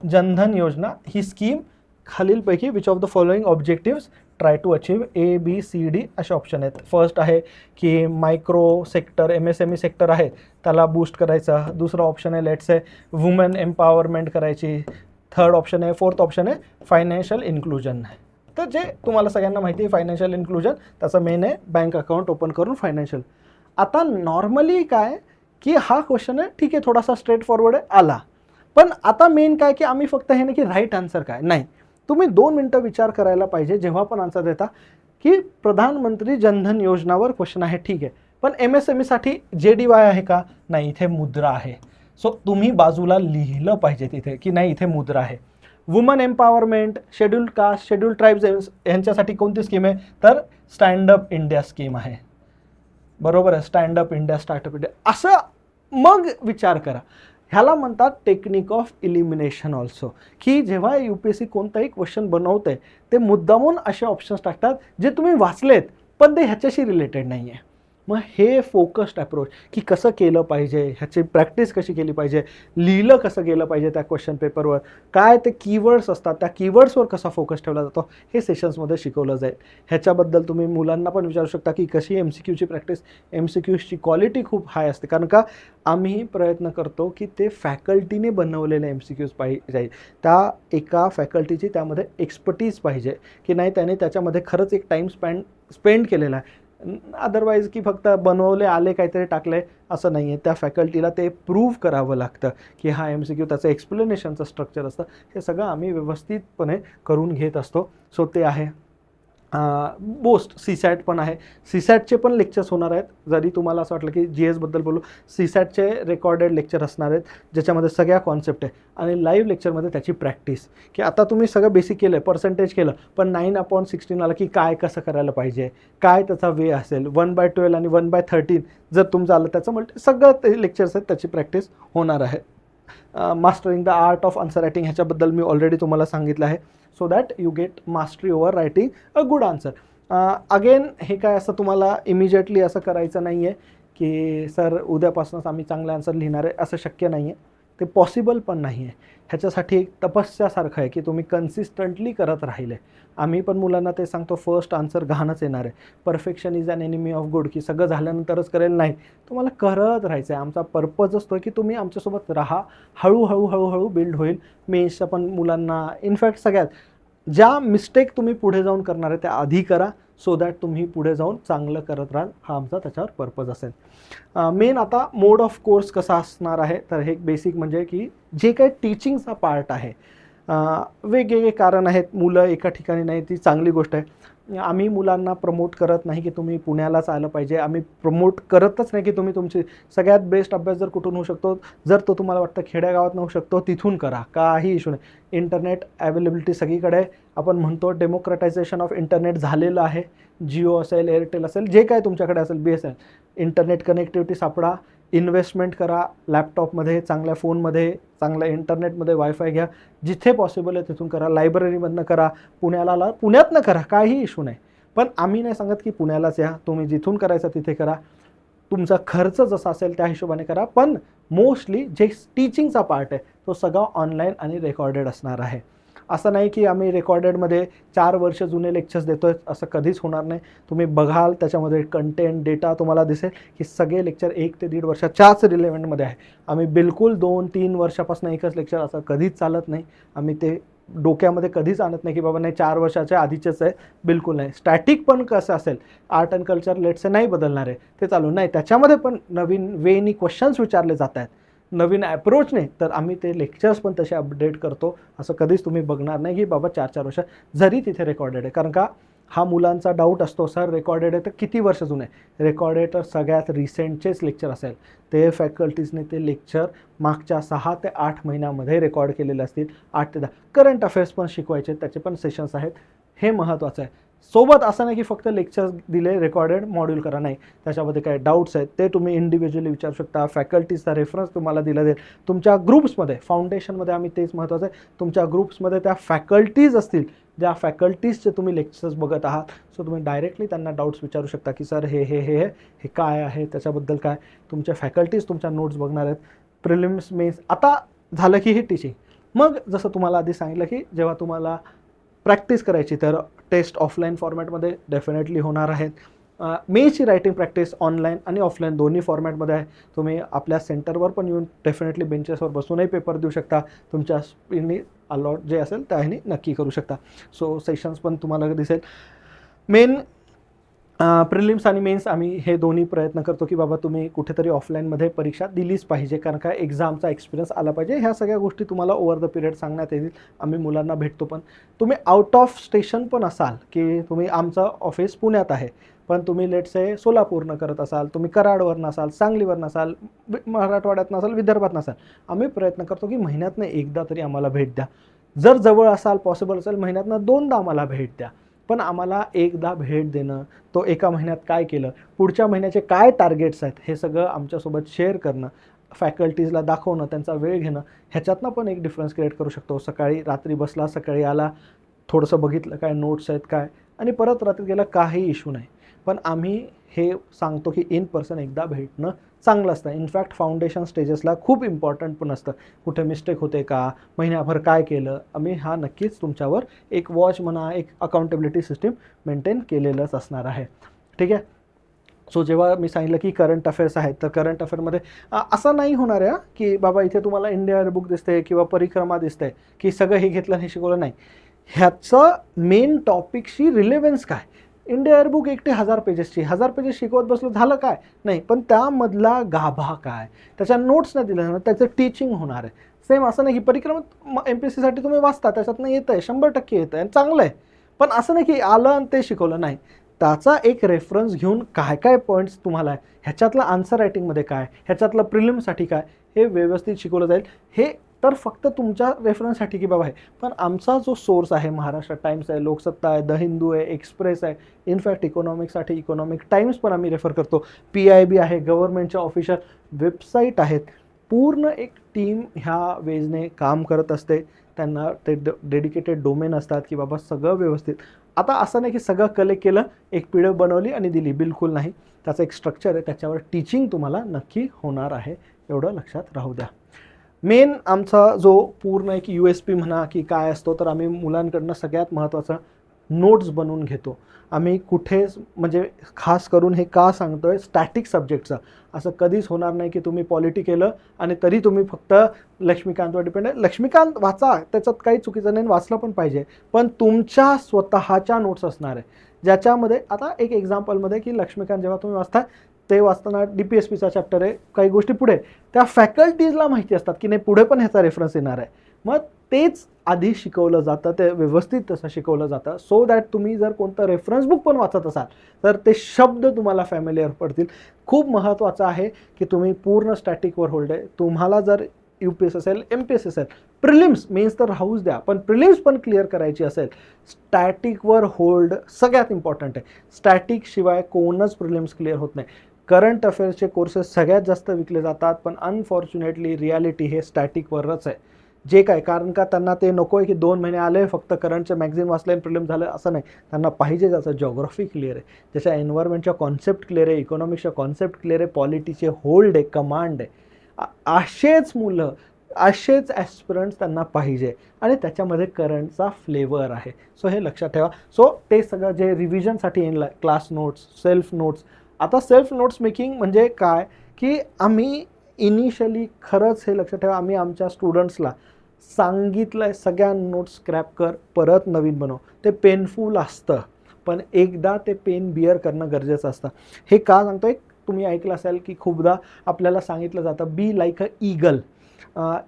जनधन योजना ही स्कीम खालीलपैकी which of the following objectives try to achieve ABCD असे ऑप्शन आहेत. फर्स्ट आहे की मायक्रो सेक्टर MSME सेक्टर आहे त्याला बूस्ट करायचा. दुसरा ऑप्शन आहे लेट्स आहे वुमेन एम्पॉवरमेंट करायची. थर्ड ऑप्शन आहे, फोर्थ ऑप्शन आहे फायनान्शियल इन्क्लुजन. तर जे तुम्हाला सगळ्यांना माहिती आहे फायनान्शियल इन्क्लुजन त्याचं मेन आहे बँक अकाउंट ओपन करून फायनान्शियल. आता नॉर्मली काय की हा क्वेश्चन आहे ठीक आहे थोडासा स्ट्रेट फॉरवर्ड आला, पण आता मेन काय की आम्ही फक्त हे नाही की राईट आन्सर काय नाही, तुम्ही 2 मिनटं विचार करायला पाहिजे जेव्हा पण आन्सर देता की प्रधानमंत्री जनधन योजनावर क्वेश्चन आहे ठीक आहे, पण MSMEसाठी JDY आहे का, नाही इथे मुद्रा आहे. सो तुम्ही बाजूला लिहिलं पाहिजे तिथे की नाही इथे मुद्रा आहे. Woman empowerment, scheduled caste, scheduled tribes यांच्यासाठी कोणती स्कीम आहे, तर स्टँडअप इंडिया स्कीम आहे. बरोबर आहे, स्टँडअप इंडिया, स्टार्टअप इंडिया, असं मग विचार करा. ह्याला म्हणतात टेक्निक ऑफ इलिमिनेशन ऑल्सो, की जेव्हा UPSC कोणताही क्वेश्चन बनवते ते मुद्दामून असे ऑप्शन्स टाकतात जे तुम्ही वाचलेत पण ते ह्याच्याशी रिलेटेड नाही आहे. मग हे फोकस्ड अप्रोच की कसं केलं पाहिजे, ह्याची प्रॅक्टिस कशी केली पाहिजे, लिहिलं कसं गेलं पाहिजे त्या क्वेश्चन पेपरवर, काय ते कीवर्ड्स असतात त्या कीवर्ड्सवर कसा फोकस ठेवला जातो, हे सेशन्समध्ये शिकवलं जाईल. ह्याच्याबद्दल तुम्ही मुलांना पण विचारू शकता की कशी MCQची प्रॅक्टिस, MCQची क्वालिटी खूप हाय असते, कारण का आम्ही प्रयत्न करतो की ते फॅकल्टीने बनवलेले MCQs पाहिजे, त्या एका फॅकल्टीची त्यामध्ये एक्सपर्टीज पाहिजे की नाही त्याने त्याच्यामध्ये खरंच एक टाईम स्पेंड केलेला आहे. अदरवाईज की फक्त बनवले आले काहीतरी टाकले असं नाही आहे. त्या फॅकल्टीला ते प्रूव्ह करावं लागतं की हा MCQ त्याचं एक्सप्लेनेशनचं स्ट्रक्चर असतं, हे सगळं आम्ही व्यवस्थितपणे करून घेत असतो. सो ते आहे. बोस्ट CSAT पण आहे. CSATचे पण लेक्चर्स होणार आहेत. जरी तुम्हाला असं वाटलं की GSबद्दल बोलू, CSATचे रेकॉर्डेड लेक्चर असणार आहेत ज्याच्यामध्ये सगळ्या कॉन्सेप्ट आहे आणि लाईव्ह लेक्चरमध्ये त्याची प्रॅक्टिस, की आता तुम्ही सगळं बेसिक केलं, पर्सेंटेज केलं, पण 9/16 आलं की काय कसं करायला पाहिजे, काय त्याचा वे असेल, 1/12 आणि 1/13 जर तुमचं आलं त्याचं सगळं ते लेक्चर्स आहेत, त्याची प्रॅक्टिस होणार आहे. Mastering the art of answer writing ह्याच्याबद्दल मी ऑलरेडी तुम्हाला सांगितलं आहे. So that you get mastery over writing a good answer. Again हे काय असं तुम्हाला इमिजिएटली असं करायचं नाही आहे की सर उद्यापासूनच आम्ही चांगले आन्सर लिहिणार आहे, असं शक्य नाही आहे, ते पॉसिबल पण नाही आहे. ह्याच्यासाठी एक तपस्यासारखं आहे की तुम्ही कन्सिस्टंटली करत राहिले. आम्ही पण मुलांना ते सांगतो, फर्स्ट आन्सर घाणच येणार आहे, perfection is an enemy of good, की सगळं झाल्यानंतरच करेल, नाही, तुम्हाला करत राहायचं आहे. आमचा पर्पज असतो की तुम्ही आमच्यासोबत राहा, हळूहळू बिल्ड होईल. मेन्सच्या पण मुलांना, इनफॅक्ट सगळ्यात ज्या मिस्टेक तुम्ही पुढे जाऊन करणार आहे त्या आधी करा, सो दॅट तुम्ही पुढे जाऊन चांगलं करत राहाल. हा आमचा त्याच्यावर पर्पज असेल. मेन आता मोड ऑफ कोर्स कसा असणार आहे, तर हे बेसिक म्हणजे की जे काही टीचिंगचा पार्ट आहे, वेगवेगळे कारण आहेत, मुलं एका ठिकाणी नाही, ती चांगली गोष्ट आहे. आम्ही मुलांना प्रमोट करत नाही की तुम्ही पुण्यालाच आलं पाहिजे, आम्ही प्रमोट करतच नाही की तुम्ही तुमची सगळ्यात बेस्ट अभ्यास जर कुठून होऊ शकतो, जर तो तुम्हाला वाटतं खेड्यागावात होऊ शकतो तिथून करा, काही इश्यू नाही. इंटरनेट अवेलेबिलिटी सगळीकडे आहे. आपण म्हणतो डेमोक्रटायझेशन ऑफ इंटरनेट झालेलं आहे. जिओ असेल, एअरटेल असेल, जे काय तुमच्याकडे असेल, BSNL, इंटरनेट कनेक्टिव्हिटी सापडा, इन्व्हेस्टमेंट करा लॅपटॉपमध्ये, चांगल्या फोनमध्ये, चांगल्या इंटरनेटमध्ये, वायफाय घ्या, जिथे पॉसिबल आहे तिथून करा, लायब्ररीमधनं करा, पुण्यातनं करा, काही इश्यू नाही. पण आम्ही नाही सांगत की पुण्यालाच या, तुम्ही जिथून करायचं तिथे करा, तुमचा खर्च जसा असेल त्या हिशोबाने करा. पण मोस्टली जे टीचिंगचा पार्ट आहे तो सगळा ऑनलाईन आणि रेकॉर्डेड असणार आहे. असं नाही की आम्ही रेकॉर्डेडमध्ये 4 वर्ष जुने लेक्चर्स देतो आहे, असं कधीच होणार नाही. तुम्ही बघाल त्याच्यामध्ये कंटेंट डेटा तुम्हाला दिसेल की सगळे लेक्चर 1 ते 1.5 वर्षाच्याच रिलेव्हंटमध्ये आहे. आम्ही बिलकुल 2-3 वर्षापासून एकच लेक्चर असं कधीच चालत नाही. आम्ही ते डोक्यामध्ये कधीच आणत नाही की बाबा नाही 4 वर्षाच्या आधीचेच आहे, बिलकुल नाही. स्टॅटिक पण कसं असेल, आर्ट अँड कल्चर लेट्स नाही बदलणार आहे, ते चालू नाही, त्याच्यामध्ये पण नवीन वेनी क्वेश्चन्स विचारले जात आहेत, नवीन ॲप्रोचने, तर आम्ही ते लेक्चर्स पण तसे अपडेट करतो. असं कधीच तुम्ही बघणार नाही की बाबा 4-4 वर्ष जरी तिथे रेकॉर्डेड आहे. कारण का हा मुलांचा डाऊट असतो, सर रेकॉर्डेड आहे तर किती वर्ष जुने आहे. रेकॉर्डेड तर सगळ्यात रिसेंटचेच लेक्चर असेल, ते फॅकल्टीजने ते लेक्चर मागच्या 6 ते 8 महिन्यामध्ये रेकॉर्ड केलेले असतील. 8 ते 10 करंट अफेअर्स पण शिकवायचे, त्याचे पण सेशन्स आहेत. हे महत्त्वाचं आहे. सोबत असं नाही की फक्त लेक्चर्स दिले, रेकॉर्डेड मॉड्यूल करा, नाही, त्याच्यामध्ये काय डाऊट्स आहेत ते तुम्ही इंडिव्हिज्युअली विचारू शकता. फॅकल्टीजचा रेफरन्स तुम्हाला दिला जाईल. तुमच्या ग्रुप्समध्ये, फाउंडेशनमध्ये आम्ही तेच महत्त्वाचं आहे, तुमच्या ग्रुप्समध्ये त्या फॅकल्टीज असतील, ज्या फॅकल्टीजचे तुम्ही लेक्चर्स बघत आहात, सो तुम्ही डायरेक्टली त्यांना डाऊट्स विचारू शकता की सर हे हे हे हे काय आहे, त्याच्याबद्दल काय. तुमच्या फॅकल्टीज तुमच्या नोट्स बघणार आहेत. प्रिलिम्स, मेन्स आता झालं की हे टीचिंग. मग जसं तुम्हाला आधी सांगितलं की जेव्हा तुम्हाला प्रॅक्टिस करायची तर टेस्ट ऑफलाईन फॉर्मॅटमध्ये डेफिनेटली होणार आहेत. मेन्सची रायटिंग प्रॅक्टिस ऑनलाईन आणि ऑफलाईन दोन्ही फॉर्मॅटमध्ये आहे. तुम्ही आपल्या सेंटरवर पण येऊन डेफिनेटली बेंचेसवर बसूनही पेपर देऊ शकता. तुमच्या स्पीडनी अलॉट जे असेल त्याने नक्की करू शकता. सो सेशन्स पण तुम्हाला दिसेल. मेन प्रिलिम्स आणि मेन्स आम्ही हे दोन्ही प्रयत्न करतो की बाबा तुम्ही कुठेतरी ऑफलाईनमध्ये परीक्षा दिलीच पाहिजे, कारण का एक्झामचा एक्सपिरियन्स आला पाहिजे. ह्या सगळ्या गोष्टी तुम्हाला ओव्हर द पिरियड सांगण्यात येतील. आम्ही मुलांना भेटतो. पण तुम्ही आउट ऑफ स्टेशन पण असाल, की तुम्ही आमचं ऑफिस पुण्यात आहे पण तुम्ही लेट्स से सोलापूरनं करत असाल, तुम्ही कराडवर नसाल, सांगलीवर नसाल, मराठवाड्यात नसाल, विदर्भात नसाल, आम्ही प्रयत्न करतो की महिन्यातनं एकदा तरी आम्हाला भेट द्या. जर जवळ असाल, पॉसिबल असेल, महिन्यातनं 2दा आम्हाला भेट द्या. पण आम्हाला एकदा भेट देणं, तो एका महिन्यात काय केलं, पुढच्या महिन्याचे काय टार्गेट्स आहेत, हे सगळं आमच्यासोबत शेअर करणं, फॅकल्टीजला दाखवणं, त्यांचा वेळ घेणं, ह्याच्यातनं पण एक डिफरन्स क्रिएट करू शकतो. सकाळी रात्री बसला, सकाळी आला, थोडंसं बघितलं काय नोट्स आहेत काय, आणि परत रात्री गेला, काही इश्यू नाही. पण आम्ही हे सांगतो की इन पर्सन एकदा भेटणं चांगलं असतं. इनफॅक्ट फाउंडेशन स्टेजेसला खूप इम्पॉर्टंट पण असतं. कुठे मिस्टेक होते का, महिन्याभर काय केलं, आम्ही हा नक्कीच तुमच्यावर एक वॉच म्हणा, एक अकाउंटेबिलिटी सिस्टीम मेंटेन केलेलंच असणार आहे. ठीक आहे. सो जेव्हा मी सांगितलं की करंट अफेअर्स आहेत, तर करंट अफेअरमध्ये असं नाही होणार आहे की बाबा इथे तुम्हाला इंडिया बुक दिसते किंवा परिक्रमा दिसते की सगळं हे घेतलं हे शिकवलं नाही. ह्याचं मेन टॉपिकशी रिलेव्हन्स काय. इंडिया बुक एकटे 1000 पेजेसची, 1000 पेजेस शिकवत बसलं झालं काय नाही, पण त्यामधला गाभा काय, त्याच्या नोट्स नाही दिल्या ना, त्याचं टीचिंग होणार आहे. सेम असं नाही की परिक्रमात MPSC साठी तुम्ही वाचता, त्याच्यातनं येतं आहे, 100% येतं आहे, चांगलं आहे. पण असं नाही की आलं आणि ते शिकवलं नाही. त्याचा एक रेफरन्स घेऊन काय काय पॉईंट्स तुम्हाला आहे, ह्याच्यातलं आन्सर रायटिंगमध्ये काय, ह्याच्यातलं प्रिलिम्ससाठी काय, हे व्यवस्थित शिकवलं जाईल. हे तर फक्त तुमच्या रेफरन्ससाठी की बाबा आहे. पण आमचा जो सोर्स आहे, महाराष्ट्र टाइम्स आहे, लोकसत्ता आहे, द हिंदू आहे, एक्सप्रेस आहे, इनफॅक्ट इकॉनॉमिक्ससाठी इकॉनॉमिक टाइम्स पण आम्ही रेफर करतो, PIB आहे, गव्हर्नमेंटच्या ऑफिशियल वेबसाईट आहेत. पूर्ण एक टीम ह्या वेजने काम करत असते. त्यांना ते डेडिकेटेड डोमेन असतात की बाबा सगळं व्यवस्थित. आता असं नाही की सगळं कलेक्ट केलं, एक PDF बनवली आणि दिली, बिलकुल नाही. त्याचं एक स्ट्रक्चर आहे, त्याच्यावर टीचिंग तुम्हाला नक्की होणार आहे, एवढं लक्षात राहू द्या. मेन आमचा जो पूर्ण एक USP म्हणा की काय असतो, तर आम्ही मुलांकडनं सगळ्यात महत्त्वाचं नोट्स बनवून घेतो. आम्ही कुठेच म्हणजे खास करून हे का सांगतोय, स्टॅटिक सब्जेक्टचं असं कधीच होणार नाही की तुम्ही पॉलिटी केलं आणि तरी तुम्ही फक्त लक्ष्मीकांतवर डिपेंड आहे. लक्ष्मीकांत वाचा, त्याच्यात काही चुकीचं नाही, वाचलं पण पाहिजे, पण तुमच्या स्वतःच्या नोट्स असणार आहे, ज्याच्यामध्ये आता एक एक्झाम्पलमध्ये की लक्ष्मीकांत जेव्हा तुम्ही वाचता, ते वाचताना DPSPचा चॅप्टर आहे, काही गोष्टी पुढे त्या फॅकल्टीजला माहिती असतात की नाही पुढे पण ह्याचा रेफरन्स येणार आहे. मग तेच आधी शिकवलं जातं, ते व्यवस्थित तसं शिकवलं जातं, सो दॅट तुम्ही जर कोणतं रेफरन्स बुक पण वाचत असाल तर ते शब्द तुम्हाला फॅमिलियर पडतील. खूप महत्त्वाचं आहे की तुम्ही पूर्ण स्टॅटिकवर होल्ड आहे. तुम्हाला जर UPSC असेल, MPSC असेल, प्रिलिम्स मेन्स तर राहूच द्या, पण प्रिलिम्स पण क्लिअर करायची असेल, स्टॅटिकवर होल्ड सगळ्यात इम्पॉर्टंट आहे. स्टॅटिक शिवाय कोणच प्रिलिम्स क्लिअर होत नाही. करंट अफेअर्सचे कोर्सेस सगळ्यात जास्त विकले जातात, पण अनफॉर्च्युनेटली रियालिटी हे स्टॅटिकवरच आहे. जे काय, कारण का त्यांना ते नको आहे की 2 महिने आले फक्त करंटचे मॅगझिन वाचले आणि प्रिलिम झालं, असं नाही. त्यांना पाहिजे ज्याचं जॉग्राफी क्लिअर आहे, त्याच्या एन्व्हायरमेंटच्या कॉन्सेप्ट क्लिअर आहे, इकॉनॉमिक्सच्या कॉन्सेप्ट क्लिअर आहे, पॉलिटीचे होल्ड आहे, कमांड आहे. असेच मुलं, असेच ॲस्पिरंट्स त्यांना पाहिजे आणि त्याच्यामध्ये करंटचा फ्लेवर आहे. सो हे लक्षात ठेवा. सो ते सगळं जे रिव्हिजनसाठी येईल, क्लास नोट्स, सेल्फ नोट्स. आता सेल्फ नोट्स मेकिंग म्हणजे काय की आम्ही इनिशियली खरंच हे लक्षात ठेवा, आम्ही आमच्या स्टुडंट्सला सांगितलं आहे सगळ्या नोट्स स्क्रॅप कर, परत नवीन बनव. ते पेनफुल असतं, पण एकदा ते पेन बिअर करणं गरजेचं असतं. हे का सांगतोय, तुम्ही ऐकलं असेल की खूपदा आपल्याला सांगितलं जातं be like a eagle.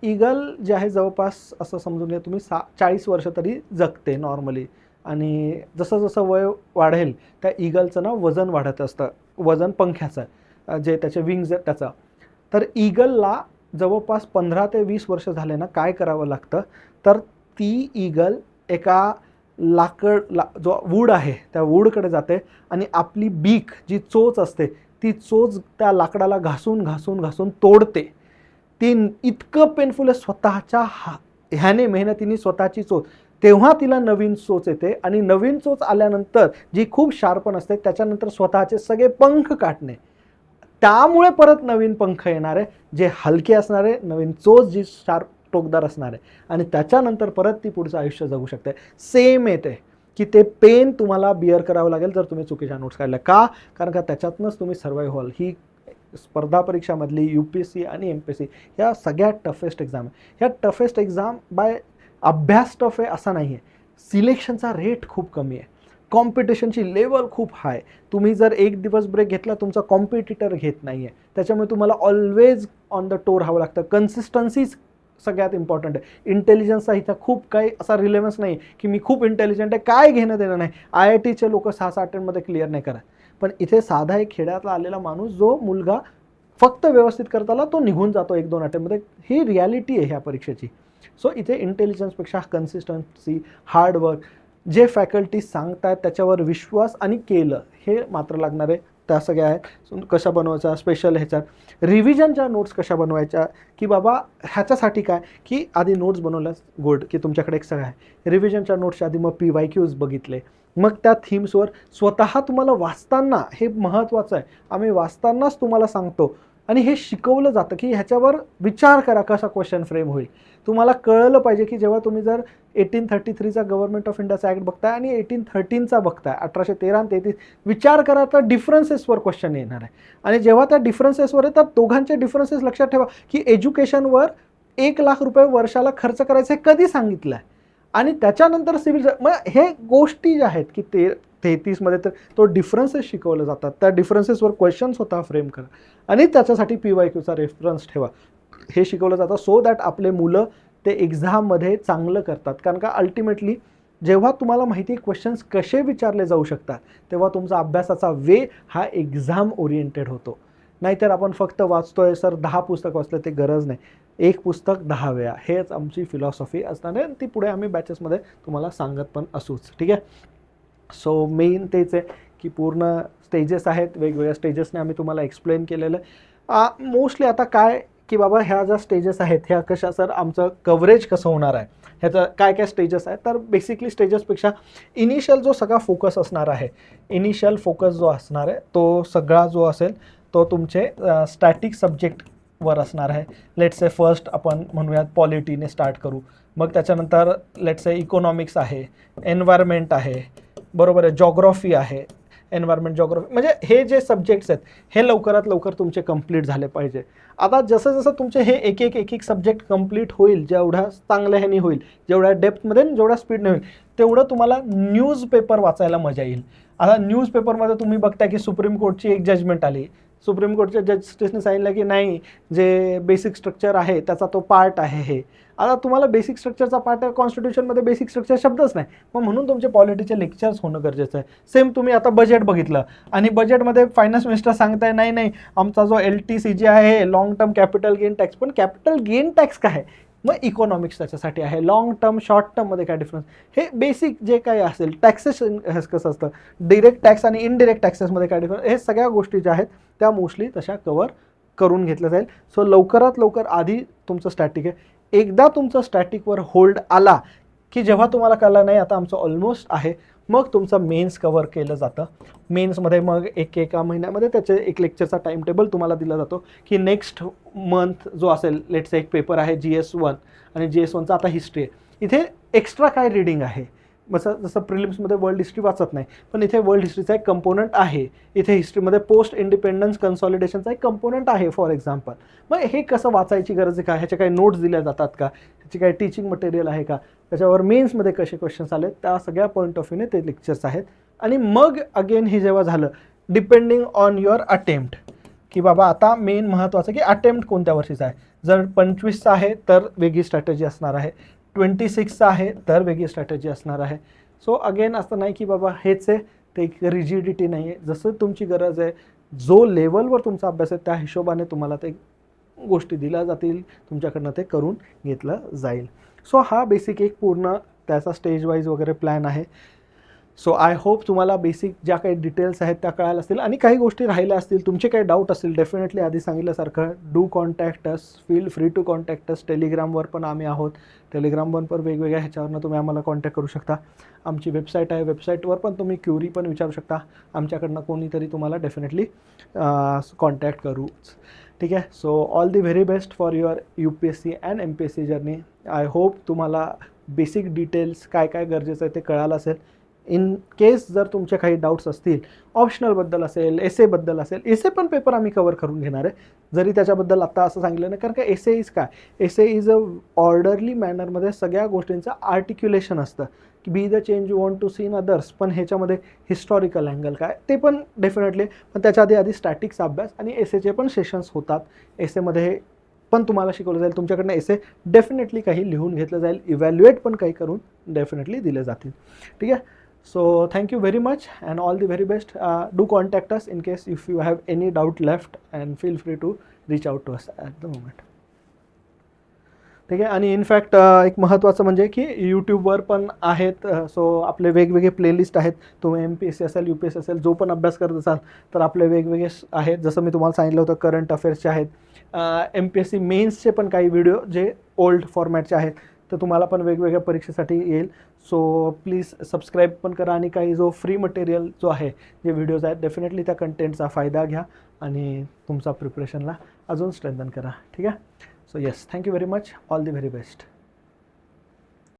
Eagle जे आहे जवळपास असं समजून घ्या तुम्ही 40 वर्ष तरी जगते नॉर्मली, आणि जसं जसं वय वाढेल त्या ईगलचं ना वजन वाढत असतं, वजन पंख्याचं जे त्याचे विंग्ज आहेत त्याचं. तर ईगलला जवळपास 15 ते 20 वर्ष झाले ना, काय करावं लागतं, तर ती ईगल एका जो वूड आहे त्या वूडकडे जाते आणि आपली बीक जी चोच असते ती चोच त्या लाकडाला घासून घासून घासून तोडते. ती इतकं पेनफुल आहे, स्वतःच्या ह्याने मेहनतीने स्वतःची चोच, तेव्हा तिला नवीन चोच येते आणि नवीन चोच आल्यानंतर जी खूप शार्पन असते त्याच्यानंतर स्वतःचे सगळे पंख काढणे, त्यामुळे परत नवीन पंख येणार आहे जे हलके असणार आहे, नवीन चोच जी शार्प टोकदार असणार आहे, आणि त्याच्यानंतर परत ती पुढचं आयुष्य जगू शकते. सेम येते की ते पेन तुम्हाला बिअर करावं लागेल जर तुम्ही चुकीच्या नोट्स काढल्या. का, कारण का त्याच्यातनंच तुम्ही सर्वाईव्ह व्हाल. ही स्पर्धा परीक्षामधली UPSC आणि MPSC ह्या सगळ्यात टफेस्ट एक्झाम आहे. ह्या टफेस्ट एक्झाम बाय अभ्यास टफ आहे असा नाही आहे, सिलेक्शनचा रेट खूप कमी आहे. कॉम्पिटिशनची लेवल खूप हाय. तुम्ही जर एक दिवस ब्रेक घेतला, तुमचा कॉम्पिटिटर घेत नाही आहे. त्याच्यामुळे तुम्हाला ऑलवेज ऑन द टो राहावं लागतं. कन्सिस्टन्सीच सगळ्यात इम्पॉर्टंट आहे. इंटेलिजन्सचा इथं खूप काही असा रिलेव्हन्स नाही की मी खूप इंटेलिजंट आहे, काय घेणं देणं नाही. IITचे लोक 6-6 अटेम्प्टमध्ये क्लिअर नाही करत. पण इथे साधा एक खेड्यातला आलेला माणूस, जो मुलगा फक्त व्यवस्थित करत आला, तो निघून जातो 1-2 अटेम्प्टमध्ये. ही रियालिटी आहे ह्या परीक्षेची. सो इथे इंटेलिजन्सपेक्षा कन्सिस्टन्सी, हार्डवर्क, जे फॅकल्टी सांगतात त्याच्यावर विश्वास आणि केलं, हे मात्र लागणार आहे. त्या सगळ्या आहेत. कशा बनवायच्या, स्पेशल ह्याच्यात रिव्हिजनच्या नोट्स कशा बनवायच्या, की बाबा ह्याच्यासाठी काय, की आधी नोट्स बनवल्यास गुड, की तुमच्याकडे एक सगळं आहे. रिव्हिजनच्या नोट्सच्या आधी मग PYQs बघितले, मग त्या थीम्सवर स्वतः तुम्हाला वाचताना, हे महत्त्वाचं आहे, आम्ही वाचतानाच तुम्हाला सांगतो आणि हे शिकवलं जातं की ह्याच्यावर विचार करा कसा क्वेश्चन फ्रेम होईल. तुम्हाला कळलं पाहिजे की जेव्हा तुम्ही जर 1833चा गव्हर्नमेंट ऑफ इंडियाचा ॲक्ट बघताय आणि 1813चा बघताय, 1813 आणि 33, विचार करा तर डिफरन्सेसवर क्वेश्चन येणार आहे. आणि जेव्हा त्या डिफरन्सेसवर येतात, दोघांचे डिफरन्सेस लक्षात ठेवा की एज्युकेशनवर 1,00,000 रुपये वर्षाला खर्च करायचं हे कधी सांगितलं आहे, आणि त्याच्यानंतर सिव्हिल, मग हे गोष्टी ज्या आहेत की 33मध्ये तर तो डिफरन्सेस शिकवले जातात. त्या डिफरन्सेसवर क्वेश्चन स्वतः फ्रेम करा आणि त्याच्यासाठी PYQचा रेफरन्स ठेवा. हे शिकवलं जातं सो दॅट आपले मुलं ते एक्झाममध्ये चांगलं करतात. कारण का अल्टिमेटली जेव्हा तुम्हाला माहिती आहे क्वेश्चन्स कसे विचारले जाऊ शकतात, तेव्हा तुमचा अभ्यासाचा वे हा एक्झाम ओरिएंटेड होतो. नाहीतर आपण फक्त वाचतोय सर 10 पुस्तक वाचलं, ते गरज नाही. एक पुस्तक 10 वेळा, हेच आमची फिलॉसॉफी असणार आहे. ती पुढे आम्ही बॅचेसमध्ये तुम्हाला सांगत पण असूच. ठीक आहे. सो मेन तेच आहे की पूर्ण स्टेजेस आहेत, वेगवेगळ्या स्टेजेसने आम्ही तुम्हाला एक्सप्लेन केलेलं आहे. मोस्टली आता काय की बाबा ह्या ज्या स्टेजेस आहेत ह्या कशा, सर आमचं कव्हरेज कसं होणार आहे, ह्याचं काय काय स्टेजेस आहेत. तर बेसिकली स्टेजेसपेक्षा इनिशियल जो सगळा फोकस असणार आहे, इनिशियल फोकस जो असणार आहे तो सगळा जो असेल तो तुमचे स्टॅटिक सब्जेक्टवर असणार आहे. लेट्स से फर्स्ट आपण म्हणूयात पॉलिटीने स्टार्ट करू, मग त्याच्यानंतर लेट्स से इकॉनॉमिक्स आहे, एन्व्हायरमेंट आहे, बरोबर आहे, जॉग्रॉफी आहे, एन्व्हायरमेंट जॉग्रॉफी, म्हणजे हे जे सब्जेक्ट्स आहेत हे लवकरात लवकर तुमचे कंप्लीट झाले पाहिजे. आता जसं जसं तुमचे हे एक एक सब्जेक्ट कंप्लीट होईल, जेवढ्या चांगल्या ह्यानी होईल, जेवढ्या डेप्थमध्ये जेवढ्या स्पीडने होईल, तेवढं तुम्हाला न्यूजपेपर वाचायला मजा येईल. आता न्यूजपेपरमध्ये तुम्ही बघताय की सुप्रीम कोर्टची एक जजमेंट आली, सुप्रीम कोर्टच्या जस्टिसने सांगितलं की नाही, जे बेसिक स्ट्रक्चर आहे त्याचा तो पार्ट आहे हे. आता तुम्हाला बेसिक स्ट्रक्चरचा पार्ट आहे, कॉन्स्टिट्यूशनमध्ये बेसिक स्ट्रक्चर शब्दच नाही, मग म्हणून तुमचे पॉलिटीचे लेक्चर्स होणं गरजेचं आहे. सेम तुम्ही आता बजेट बघितलं आणि बजेटमध्ये फायनान्स मिनिस्टर सांगताय नाही आमचा जो LTCG आहे, long term capital gain tax, पण कॅपिटल गेन टॅक्स काय आहे, मग इकॉनॉमिक्स त्याच्यासाठी आहे. लॉंग टर्म शॉर्ट टर्ममध्ये काय डिफरन्स, हे बेसिक जे काही असेल, टॅक्सेशन कसं असतं, डिरेक्ट टॅक्स आणि इनडिरेक्ट टॅक्सेसमध्ये काय डिफरन्स, हे सगळ्या गोष्टी ज्या आहेत त्या मोस्टली तशा कवर करून घेतलं जाईल. सो लवकरात लवकर आधी तुमचं स्टॅटिक आहे. एकदा तुमचं स्टॅटिकवर होल्ड आला की जेव्हा तुम्हाला कळलं नाही आता आमचं ऑलमोस्ट आहे, मग तुमचं मेन्स कवर केलं जातं. मेन्समध्ये मग एका महिन्यामध्ये त्याचे एक लेक्चरचा टाईम टेबल तुम्हाला दिला जातो की नेक्स्ट मंथ जो असेल, लेट्स एक पेपर आहे GS1 आणि GS1चा आता हिस्ट्री आहे, इथे एक्स्ट्रा काय रीडिंग आहे. जसं प्रिलिम्समध्ये वर्ल्ड हिस्ट्री वाचत नाही, पण इथे वर्ल्ड हिस्ट्रीचा एक कंपोनंट आहे, इथे हिस्ट्रीमध्ये पोस्ट इंडिपेंडन्स कन्सॉलिडेशनचा एक कंपोनंट आहे फॉर एक्झाम्पल. मग हे कसं वाचायची गरज आहे का, ह्याचे काही नोट्स दिल्या जातात का, ह्याची काही टीचिंग मटेरियल आहे का, त्याच्यावर मेन्समध्ये कसे क्वेश्चन्स आले, त्या सगळ्या पॉईंट ऑफ व्ह्यूने ते लेक्चर्स आहेत. आणि मग अगेन हे जेव्हा झालं, डिपेंडिंग ऑन युअर अटेम्प्ट, की बाबा आता मेन महत्त्वाचं की अटेम्प्ट कोणत्या वर्षीचा आहे. जर 25चा आहे तर वेगळी स्ट्रॅटेजी असणार आहे, 26चा आहे तर वेगळी स्ट्रॅटेजी असणार आहे. सो अगेन असं नाही की बाबा हेच आहे, ते एक रिजिडिटी नाही आहे. जसं तुमची गरज आहे, जो लेवलवर तुमचा अभ्यास आहे त्या हिशोबाने तुम्हाला ते गोष्टी दिल्या जातील, तुमच्याकडनं ते करून घेतलं जाईल. सो हा बेसिक एक पूर्ण त्याचा स्टेज वाईज वगैरे प्लॅन आहे. सो आय होप तुम्हाला बेसिक ज्या काही डिटेल्स आहेत त्या कळायला असतील, आणि काही गोष्टी राहिल्या असतील, तुमचे काही डाऊट असतील, डेफिनेटली आधी सांगितल्यासारखं do contact us, feel free to contact us. टेलिग्रामवर पण आम्ही आहोत, टेलिग्रामवर पण वेगवेगळ्या ह्याच्यावरनं तुम्ही आम्हाला कॉन्टॅक्ट करू शकता. आमची वेबसाईट आहे, वेबसाईटवर पण तुम्ही क्युरी पण विचारू शकता, आमच्याकडनं कोणीतरी तुम्हाला डेफिनेटली कॉन्टॅक्ट करूच. ठीक आहे. So all the very best for your UPSC and MPSC journey. I hope तुम्हाला बेसिक डिटेल्स काय काय गरजेचं आहे ते कळालं असेल. इन केस जर तुमचे काही डाऊट्स असतील, ऑप्शनलबद्दल असेल, एसेबद्दल असेल, एसे पण पेपर आम्ही कवर करून घेणार आहे, जरी त्याच्याबद्दल आत्ता असं सांगितलं नाही. कारण का एसे इज काय, एसे इज अ ऑर्डरली मॅनरमध्ये सगळ्या गोष्टींचं आर्टिक्युलेशन असतं, be the change you want to see in others, पण ह्याच्यामध्ये हिस्टॉरिकल अँगल काय ते पण डेफिनेटली, पण त्याच्या आधी स्टॅटिक्सचा अभ्यास आणि एसेचे पण सेशन्स होतात. एसेमध्ये पण तुम्हाला शिकवलं जाईल, तुमच्याकडनं एसे डेफिनेटली काही लिहून घेतलं जाईल, इव्हॅल्युएट पण काही करून डेफिनेटली दिले जातील. ठीक आहे. So thank you very much and all the very best. Do contact us in case if you have any doubt left and feel free to reach out to us at the moment. ठीक आहे. आणि in fact एक महत्त्वाचं म्हणजे की यूट्यूबवर पण आहेत, सो आपले वेगवेगळे प्लेलिस्ट आहेत. तुम्ही MPSC असेल UPSC असेल जो पण अभ्यास करत असाल तर आपले वेगवेगळे आहेत. जसं मी तुम्हाला सांगितलं होतं करंट अफेअर्सचे आहेत, MPSC मेन्सचे पण काही व्हिडिओ जे ओल्ड फॉर्मॅटचे आहेत, तर तुम्हाला पण वेगवेगळ्या परीक्षेसाठी येईल. सो प्लीज सबस्क्राईब पण करा आणि काही जो फ्री मटेरियल जो आहे, जे व्हिडिओज आहेत, डेफिनेटली त्या कंटेंटचा फायदा घ्या आणि तुमचा प्रिपरेशनला अजून स्ट्रेंथन करा. ठीक आहे. So yes, thank you very much. All the very best.